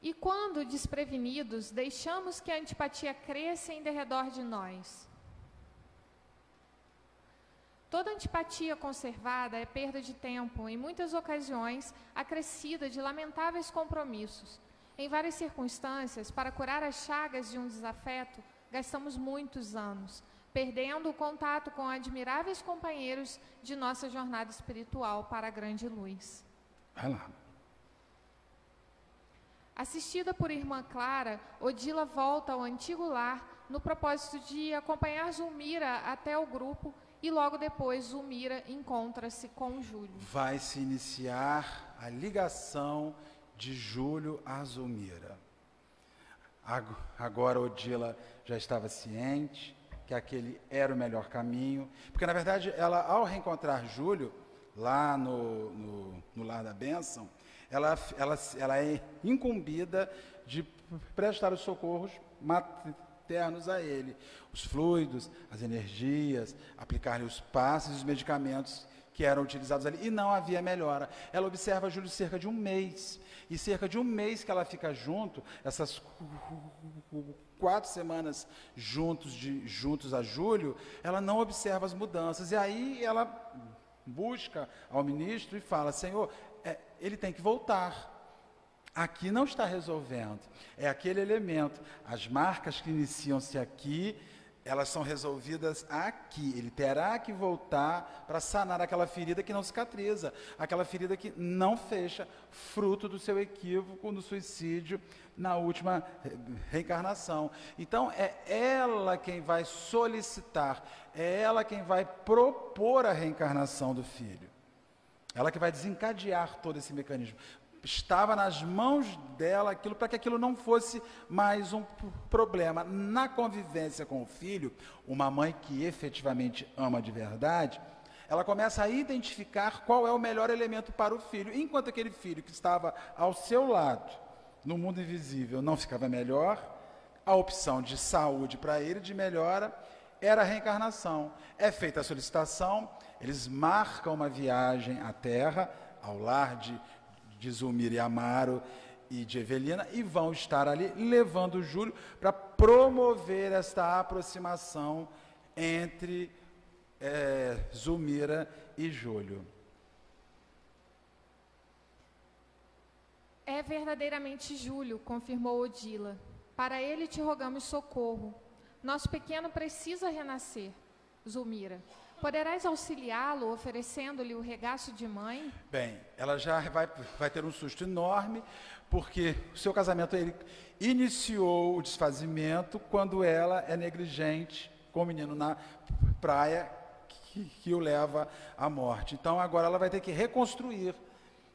E quando, desprevenidos, deixamos que a antipatia cresça em derredor de nós? Toda antipatia conservada é perda de tempo, em muitas ocasiões, acrescida de lamentáveis compromissos. Em várias circunstâncias, para curar as chagas de um desafeto, gastamos muitos anos, perdendo o contato com admiráveis companheiros de nossa jornada espiritual para a grande luz. Vai lá. Assistida por irmã Clara, Odila volta ao antigo lar no propósito de acompanhar Zulmira até o grupo e logo depois Zulmira encontra-se com Júlio. Vai se iniciar a ligação de Júlio a Zulmira. Agora Odila já estava ciente que aquele era o melhor caminho, porque na verdade ela, ao reencontrar Júlio lá no lar da bênção, ela é incumbida de prestar os socorros maternos a ele, os fluidos, as energias, aplicar-lhe os passes e os medicamentos que eram utilizados ali, e não havia melhora. Ela observa Júlio cerca de um mês, e cerca de um mês que ela fica junto, essas 4 semanas juntos a Júlio, ela não observa as mudanças, e aí ela busca ao ministro e fala: Senhor, ele tem que voltar. Aqui não está resolvendo. É aquele elemento. As marcas que iniciam-se aqui, elas são resolvidas aqui. Ele terá que voltar para sanar aquela ferida que não cicatriza, aquela ferida que não fecha, fruto do seu equívoco no suicídio na última reencarnação. Então, é ela quem vai solicitar, é ela quem vai propor a reencarnação do filho. Ela que vai desencadear todo esse mecanismo. Estava nas mãos dela aquilo para que aquilo não fosse mais um problema. Na convivência com o filho, uma mãe que efetivamente ama de verdade, ela começa a identificar qual é o melhor elemento para o filho. Enquanto aquele filho que estava ao seu lado, no mundo invisível, não ficava melhor, a opção de saúde para ele, de melhora, era a reencarnação. É feita a solicitação, eles marcam uma viagem à Terra, ao lar de Zulmira e Amaro e de Evelina, e vão estar ali levando o Júlio para promover esta aproximação entre Zulmira e Júlio. É verdadeiramente Júlio, confirmou Odila. Para ele te rogamos socorro. Nosso pequeno precisa renascer. Zulmira, poderás auxiliá-lo oferecendo-lhe o regaço de mãe? Bem, ela já vai ter um susto enorme, porque o seu casamento ele iniciou o desfazimento quando ela é negligente com o menino na praia que o leva à morte. Então agora ela vai ter que reconstruir,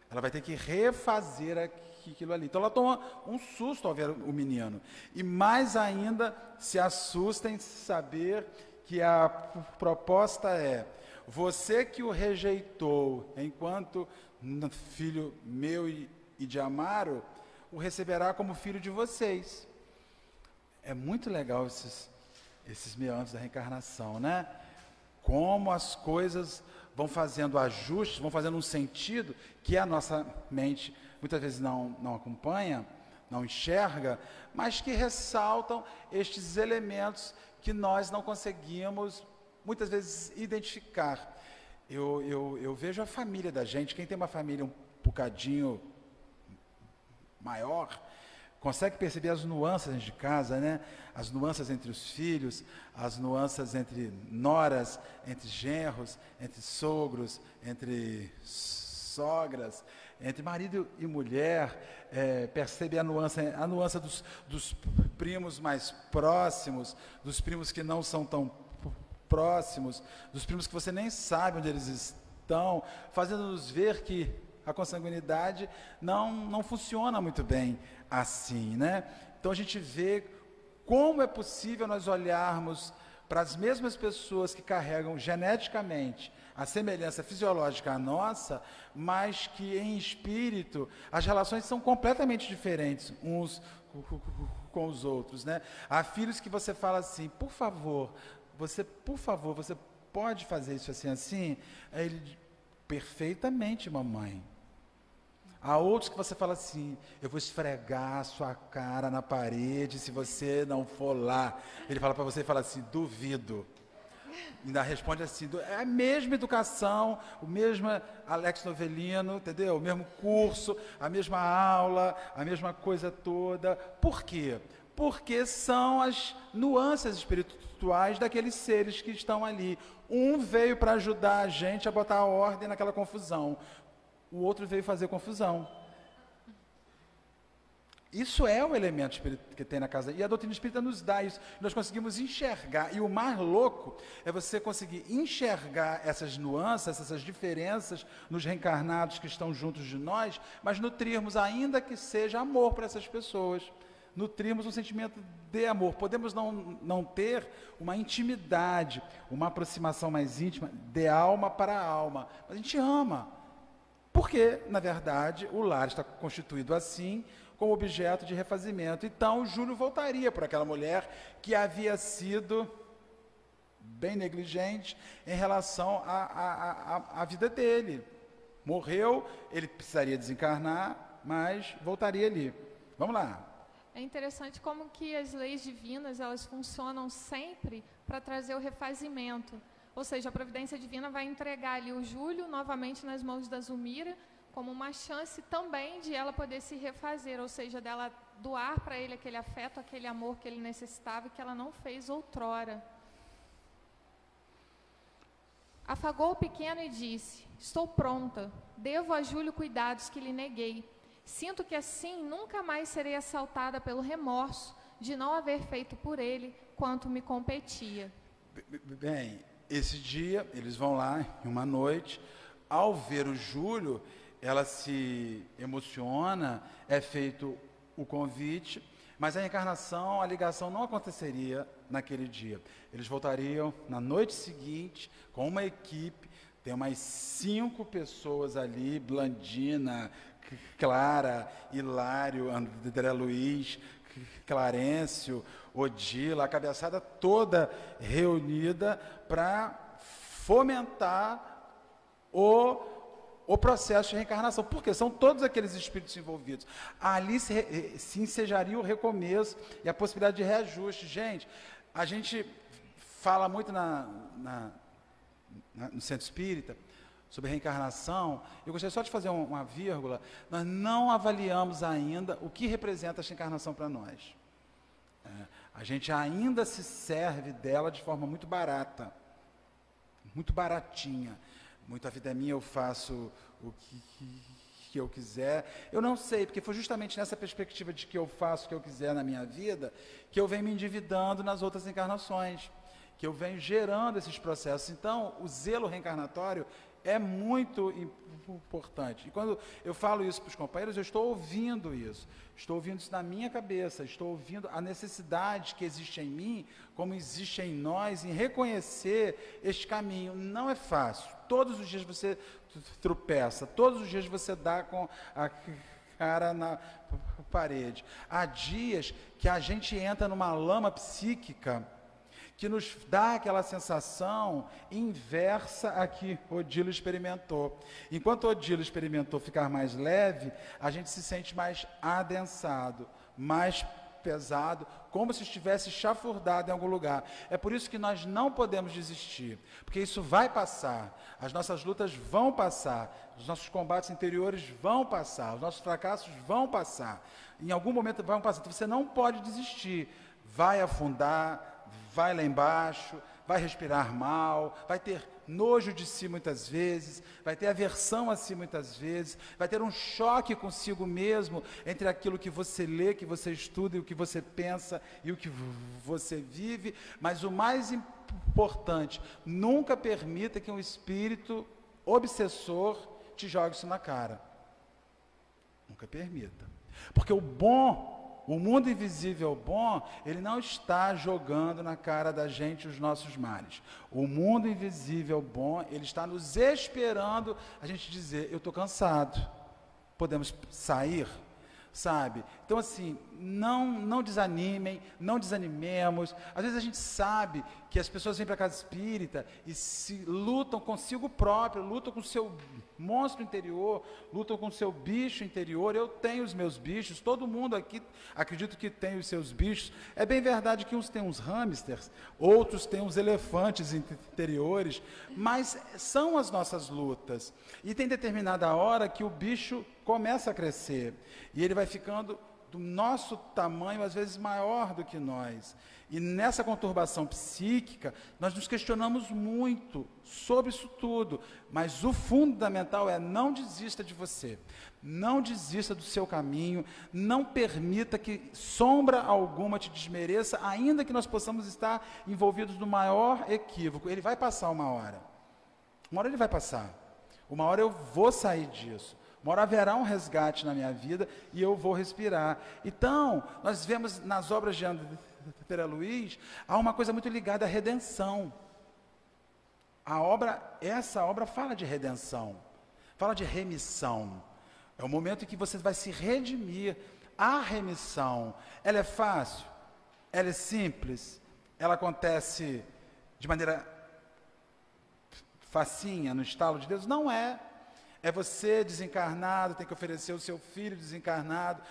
ela vai ter que refazer aquilo ali. Então ela toma um susto ao ver o menino. E mais ainda se assusta em saber que a proposta é: você que o rejeitou enquanto filho meu e de Amaro, o receberá como filho de vocês. É muito legal esses meandros da reencarnação, né? Como as coisas vão fazendo ajustes, vão fazendo um sentido que a nossa mente muitas vezes não acompanha, não enxerga, mas que ressaltam estes elementos que nós não conseguimos muitas vezes identificar. Eu vejo a família da gente, quem tem uma família um bocadinho maior, consegue perceber as nuances de casa, né? As nuances entre os filhos, as nuances entre noras, entre genros, entre sogros, entre sogras, entre marido e mulher, percebe a nuance dos primos mais próximos, dos primos que não são tão próximos, dos primos que você nem sabe onde eles estão, fazendo-nos ver que a consanguinidade não funciona muito bem assim, né? Então a gente vê como é possível nós olharmos para as mesmas pessoas que carregam geneticamente a semelhança fisiológica à nossa, mas que em espírito as relações são completamente diferentes uns com os outros, né? Há filhos que você fala assim: por favor, você pode fazer isso assim? Aí ele: perfeitamente, mamãe. Há outros que você fala assim: eu vou esfregar a sua cara na parede se você não for lá. Ele fala para você e fala assim: duvido. Ainda responde assim: é a mesma educação, o mesmo Alex Novelino, entendeu? O mesmo curso, a mesma aula, a mesma coisa toda. Por quê? Porque são as nuances espirituais daqueles seres que estão ali. Um veio para ajudar a gente a botar a ordem naquela confusão. O outro veio fazer confusão. Isso é o elemento espírita que tem na casa. E a doutrina espírita nos dá isso. Nós conseguimos enxergar. E o mais louco é você conseguir enxergar essas nuances, essas diferenças nos reencarnados que estão juntos de nós, mas nutrirmos, ainda que seja amor para essas pessoas. Nutrirmos um sentimento de amor. Podemos não ter uma intimidade, uma aproximação mais íntima de alma para alma, mas a gente ama. Porque, na verdade, o lar está constituído assim, como objeto de refazimento. Então, Júlio voltaria por aquela mulher que havia sido bem negligente em relação à vida dele. Morreu, ele precisaria desencarnar, mas voltaria ali. Vamos lá. É interessante como que as leis divinas, elas funcionam sempre para trazer o refazimento. Ou seja, a providência divina vai entregar ali o Júlio novamente nas mãos da Zulmira, como uma chance também de ela poder se refazer, ou seja, dela doar para ele aquele afeto, aquele amor que ele necessitava e que ela não fez outrora. Afagou o pequeno e disse: estou pronta, devo a Júlio cuidados que lhe neguei. Sinto que assim nunca mais serei assaltada pelo remorso de não haver feito por ele quanto me competia. Bem, esse dia, eles vão lá, em uma noite, ao ver o Júlio, ela se emociona, é feito o convite, mas a encarnação, a ligação não aconteceria naquele dia. Eles voltariam na noite seguinte, com uma equipe, tem umas 5 pessoas ali, Blandina, Clara, Hilário, André Luiz, Clarencio, Odila, a cabeçada toda reunida para fomentar o o processo de reencarnação, porque são todos aqueles espíritos envolvidos. Ali se ensejaria o recomeço e a possibilidade de reajuste. Gente, a gente fala muito no Centro Espírita sobre reencarnação. Eu gostaria só de fazer uma vírgula. Nós não avaliamos ainda o que representa esta encarnação para nós. A gente ainda se serve dela de forma muito barata, muito baratinha. Muito a vida é minha, eu faço o que eu quiser. Eu não sei, porque foi justamente nessa perspectiva de que eu faço o que eu quiser na minha vida, que eu venho me endividando nas outras encarnações, que eu venho gerando esses processos. Então, o zelo reencarnatório é muito importante. E quando eu falo isso para os companheiros, eu estou ouvindo isso. Estou ouvindo isso na minha cabeça, estou ouvindo a necessidade que existe em mim, como existe em nós, em reconhecer este caminho. Não é fácil. Todos os dias você tropeça, todos os dias você dá com a cara na parede. Há dias que a gente entra numa lama psíquica que nos dá aquela sensação inversa a que Odilo experimentou. Enquanto Odilo experimentou ficar mais leve, a gente se sente mais adensado, mais pesado, como se estivesse chafurdado em algum lugar. É por isso que nós não podemos desistir, porque isso vai passar, as nossas lutas vão passar, os nossos combates interiores vão passar, os nossos fracassos vão passar, em algum momento vão passar. Então você não pode desistir, vai afundar, vai lá embaixo, vai respirar mal, vai ter nojo de si muitas vezes, vai ter aversão a si muitas vezes, vai ter um choque consigo mesmo entre aquilo que você lê, que você estuda, e o que você pensa e o que você vive. Mas o mais importante, nunca permita que um espírito obsessor te jogue isso na cara. Nunca permita. Porque o mundo invisível bom, ele não está jogando na cara da gente os nossos males. O mundo invisível bom, ele está nos esperando a gente dizer, eu estou cansado, podemos sair, sabe? Então assim, não desanimem, não desanimemos. Às vezes a gente sabe que as pessoas vêm para a casa espírita e se lutam consigo próprio, lutam com o seu monstro interior, lutam com o seu bicho interior. Eu tenho os meus bichos, todo mundo aqui acredito que tem os seus bichos. É bem verdade que uns têm uns hamsters, outros têm uns elefantes interiores, mas são as nossas lutas. E tem determinada hora que o bicho começa a crescer e ele vai ficando do nosso tamanho, às vezes maior do que nós. E nessa conturbação psíquica, nós nos questionamos muito sobre isso tudo, mas o fundamental é: não desista de você, não desista do seu caminho, não permita que sombra alguma te desmereça, ainda que nós possamos estar envolvidos no maior equívoco. Ele vai passar uma hora ele vai passar, uma hora eu vou sair disso. Uma hora haverá um resgate na minha vida e eu vou respirar. Então, nós vemos nas obras de André Luiz, há uma coisa muito ligada à redenção. Essa obra fala de redenção, fala de remissão. É o momento em que você vai se redimir. A remissão, ela é fácil, ela é simples, ela acontece de maneira facinha, no estalo de Deus? Não é. É você desencarnado, tem que oferecer o seu filho desencarnado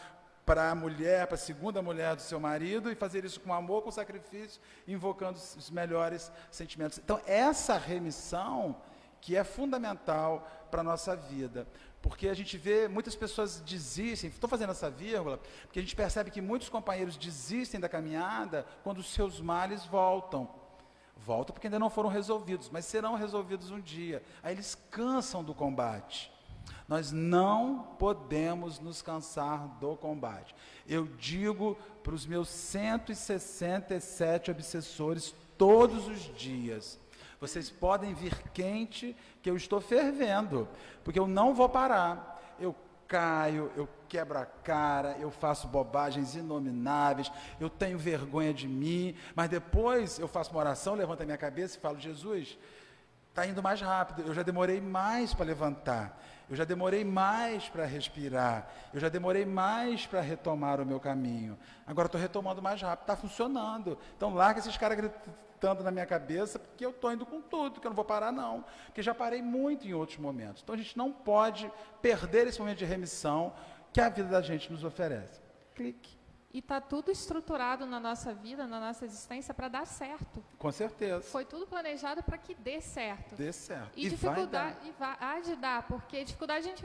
para a mulher, para a segunda mulher do seu marido, e fazer isso com amor, com sacrifício, invocando os melhores sentimentos. Então, essa remissão que é fundamental para a nossa vida, porque a gente vê muitas pessoas desistem. Estou fazendo essa vírgula, porque a gente percebe que muitos companheiros desistem da caminhada quando os seus males voltam porque ainda não foram resolvidos, mas serão resolvidos um dia. Aí eles cansam do combate. Nós não podemos nos cansar do combate. Eu digo para os meus 167 obsessores todos os dias: vocês podem vir quente, que eu estou fervendo, porque eu não vou parar. Eu caio, eu quebro a cara, eu faço bobagens inomináveis, eu tenho vergonha de mim, mas depois eu faço uma oração, levanto a minha cabeça e falo: Jesus, está indo mais rápido, eu já demorei mais para levantar, eu já demorei mais para respirar, eu já demorei mais para retomar o meu caminho. Agora estou retomando mais rápido, está funcionando. Então larga esses caras gritando na minha cabeça, porque eu estou indo com tudo, que eu não vou parar não, porque já parei muito em outros momentos. Então a gente não pode perder esse momento de remissão que a vida da gente nos oferece. Clique. E está tudo estruturado na nossa vida, na nossa existência, para dar certo. Com certeza. Foi tudo planejado para que dê certo. Dê certo. E dificuldade, há de dar, porque dificuldade a gente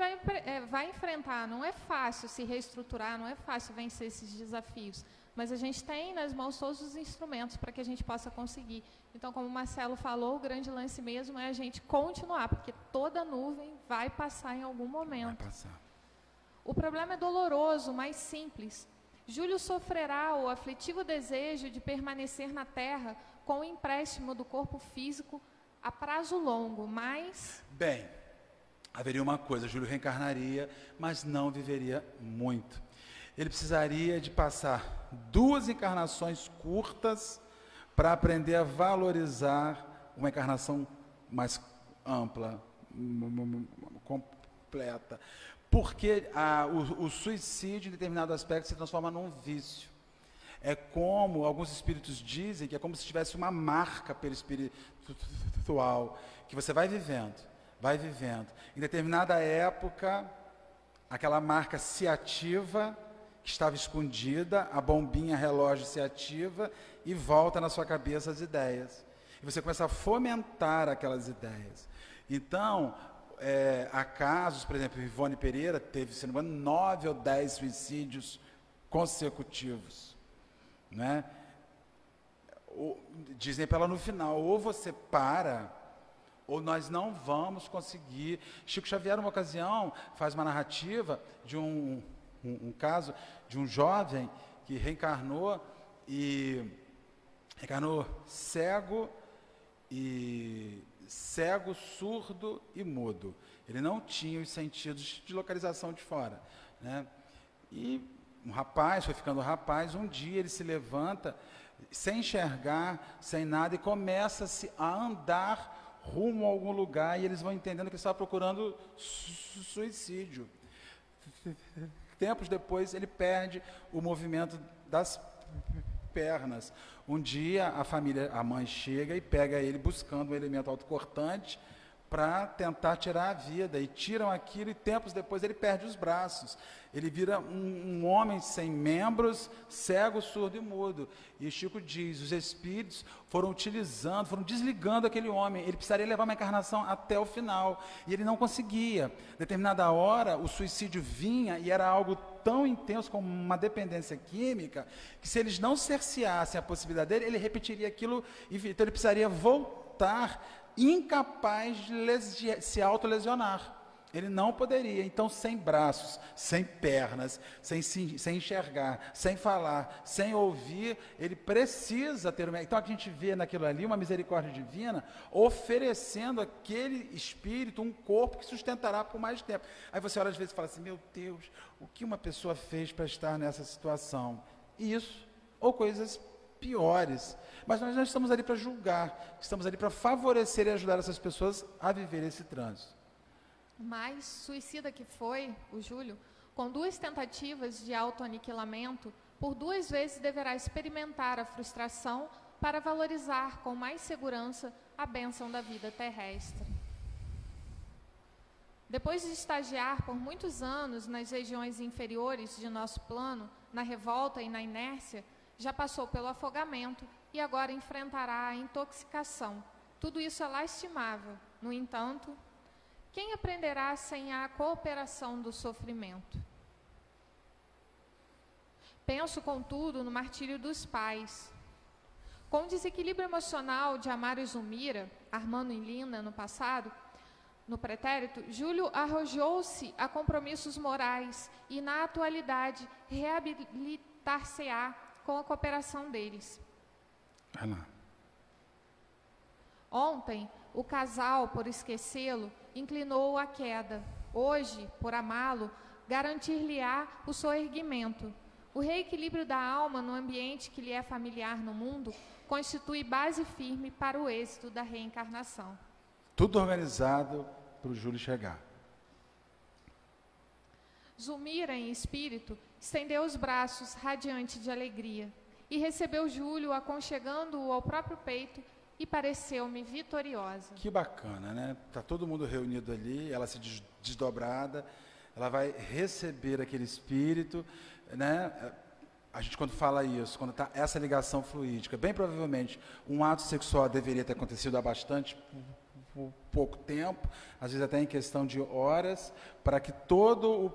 vai enfrentar. Não é fácil se reestruturar, não é fácil vencer esses desafios. Mas a gente tem nas mãos todos os instrumentos para que a gente possa conseguir. Então, como o Marcelo falou, o grande lance mesmo é a gente continuar, porque toda nuvem vai passar em algum momento. Vai passar. O problema é doloroso, mas simples. Júlio sofrerá o aflitivo desejo de permanecer na terra com o empréstimo do corpo físico a prazo longo, mas... Bem, haveria uma coisa, Júlio reencarnaria, mas não viveria muito. Ele precisaria de passar 2 encarnações curtas para aprender a valorizar uma encarnação mais ampla, completa. Porque o suicídio, em determinado aspecto, se transforma num vício. É como, alguns espíritos dizem, que é como se tivesse uma marca perispiritual, que você vai vivendo. Em determinada época, aquela marca se ativa, que estava escondida, a bombinha relógio se ativa e volta na sua cabeça as ideias. E você começa a fomentar aquelas ideias. Então... há casos, por exemplo, Ivone Pereira teve, se não me engano, 9 ou 10 suicídios consecutivos, né? Dizem para ela no final, ou você para, ou nós não vamos conseguir. Chico Xavier, numa ocasião, faz uma narrativa de um caso de um jovem que reencarnou cego, surdo e mudo. Ele não tinha os sentidos de localização de fora, né? E foi ficando rapaz, um dia ele se levanta, sem enxergar, sem nada, e começa-se a andar rumo a algum lugar, e eles vão entendendo que ele estava procurando suicídio. Tempos depois, ele perde o movimento das pernas. Um dia a mãe chega e pega ele buscando um elemento autocortante para tentar tirar a vida, e tiram aquilo, e tempos depois ele perde os braços. Ele vira um homem sem membros, cego, surdo e mudo. E Chico diz, os espíritos foram desligando aquele homem. Ele precisaria levar uma encarnação até o final, e ele não conseguia. Determinada hora, o suicídio vinha, e era algo tão intenso como uma dependência química, que se eles não cerceassem a possibilidade dele, ele repetiria aquilo, então ele precisaria voltar, incapaz de se autolesionar. Ele não poderia. Então, sem braços, sem pernas, sem enxergar, sem falar, sem ouvir, ele precisa ter uma... Então, a gente vê naquilo ali uma misericórdia divina oferecendo àquele espírito um corpo que sustentará por mais tempo. Aí você olha às vezes e fala assim, meu Deus, o que uma pessoa fez para estar nessa situação? Isso, ou coisas piores. Mas nós não estamos ali para julgar, estamos ali para favorecer e ajudar essas pessoas a viver esse trânsito. Mas, suicida que foi, o Júlio, com 2 tentativas de autoaniquilamento, por 2 vezes deverá experimentar a frustração para valorizar com mais segurança a bênção da vida terrestre. Depois de estagiar por muitos anos nas regiões inferiores de nosso plano, na revolta e na inércia, já passou pelo afogamento e agora enfrentará a intoxicação. Tudo isso é lastimável. No entanto, quem aprenderá sem a cooperação do sofrimento? Penso, contudo, no martírio dos pais. Com o desequilíbrio emocional de Amaro e Zulmira, Armando e Lina no passado, no pretérito, Júlio arrojou-se a compromissos morais e, na atualidade, reabilitar-se-á com a cooperação deles. Vai lá. Ontem, o casal, por esquecê-lo, inclinou-o à queda. Hoje, por amá-lo, garantir-lhe-á o soerguimento. O reequilíbrio da alma no ambiente que lhe é familiar no mundo constitui base firme para o êxito da reencarnação. tudo organizado para o Júlio chegar. Zulmira, em espírito, estendeu os braços, radiante de alegria, e recebeu Júlio, aconchegando-o ao próprio peito, e pareceu-me vitoriosa. Que bacana, né? Está todo mundo reunido ali, ela se desdobrada, ela vai receber aquele espírito, né? A gente, quando fala isso, quando está essa ligação fluídica, bem provavelmente um ato sexual deveria ter acontecido há bastante pouco tempo, às vezes até em questão de horas, para que todo o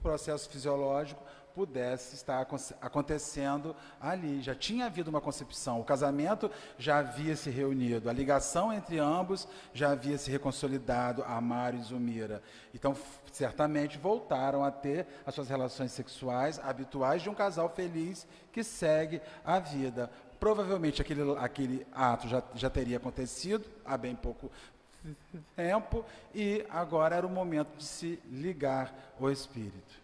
processo fisiológico pudesse estar acontecendo ali. Já tinha havido uma concepção, o casamento já havia se reunido, a ligação entre ambos já havia se reconsolidado, Amaro e Zulmira. Então, certamente voltaram a ter as suas relações sexuais habituais de um casal feliz que segue a vida. Provavelmente aquele ato já teria acontecido há bem pouco tempo e agora era o momento de se ligar ao espírito.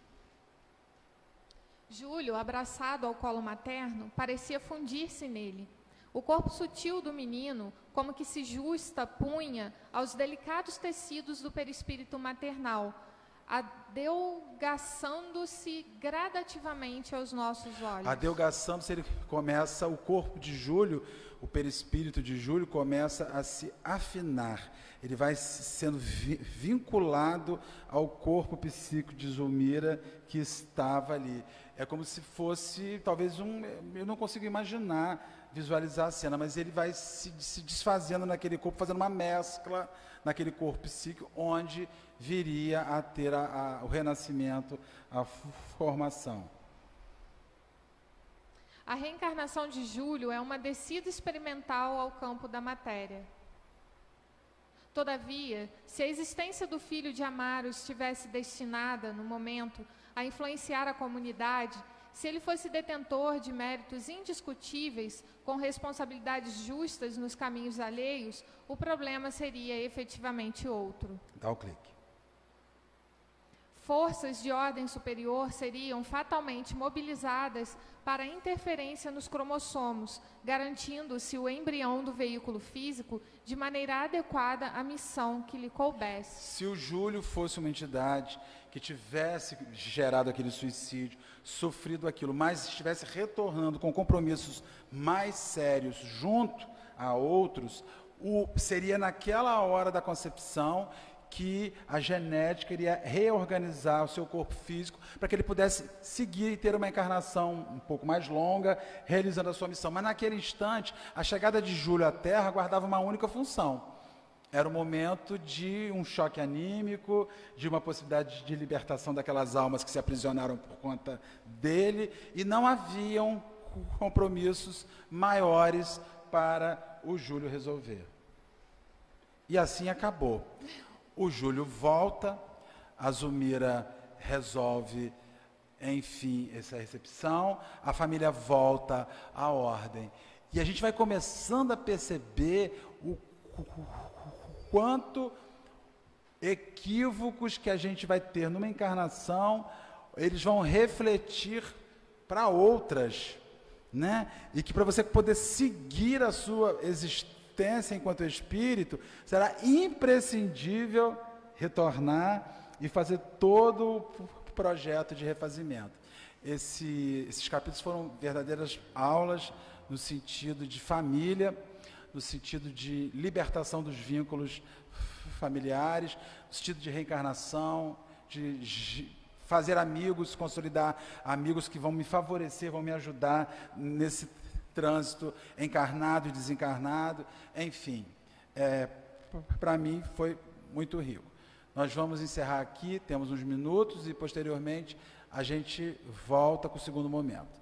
Júlio, abraçado ao colo materno, parecia fundir-se nele. O corpo sutil do menino, como que se justapunha aos delicados tecidos do perispírito maternal, adelgaçando-se gradativamente aos nossos olhos. Adelgaçando-se, ele começa, o corpo de Júlio, o perispírito de Júlio começa a se afinar. Ele vai sendo vinculado ao corpo psíquico de Zulmira que estava ali. É como se fosse, talvez, eu não consigo imaginar, visualizar a cena, mas ele vai se desfazendo naquele corpo, fazendo uma mescla naquele corpo psíquico, onde viria a ter o renascimento, a formação. A reencarnação de Júlio é uma descida experimental ao campo da matéria. Todavia, se a existência do filho de Amaro estivesse destinada, no momento, a influenciar a comunidade, se ele fosse detentor de méritos indiscutíveis, com responsabilidades justas nos caminhos alheios, o problema seria efetivamente outro. Dá o clique. Forças de ordem superior seriam fatalmente mobilizadas para interferência nos cromossomos, garantindo-se o embrião do veículo físico de maneira adequada à missão que lhe coubesse. Se o Júlio fosse uma entidade que tivesse gerado aquele suicídio, sofrido aquilo, mas estivesse retornando com compromissos mais sérios junto a outros, seria naquela hora da concepção que a genética iria reorganizar o seu corpo físico para que ele pudesse seguir e ter uma encarnação um pouco mais longa, realizando a sua missão. Mas naquele instante, a chegada de Júlio à Terra guardava uma única função. Era o momento de um choque anímico, de uma possibilidade de libertação daquelas almas que se aprisionaram por conta dele, e não haviam compromissos maiores para o Júlio resolver. E assim acabou. O Júlio volta, a Zulmira resolve, enfim, essa recepção, a família volta à ordem. E a gente vai começando a perceber o quanto equívocos que a gente vai ter numa encarnação, eles vão refletir para outras, né? E que para você poder seguir a sua existência enquanto espírito, será imprescindível retornar e fazer todo o projeto de refazimento. Esses capítulos foram verdadeiras aulas no sentido de família, no sentido de libertação dos vínculos familiares, no sentido de reencarnação, de fazer amigos, consolidar amigos que vão me favorecer, vão me ajudar nesse trânsito encarnado e desencarnado, enfim, para mim foi muito rico. Nós vamos encerrar aqui, temos uns minutos e posteriormente a gente volta com o segundo momento.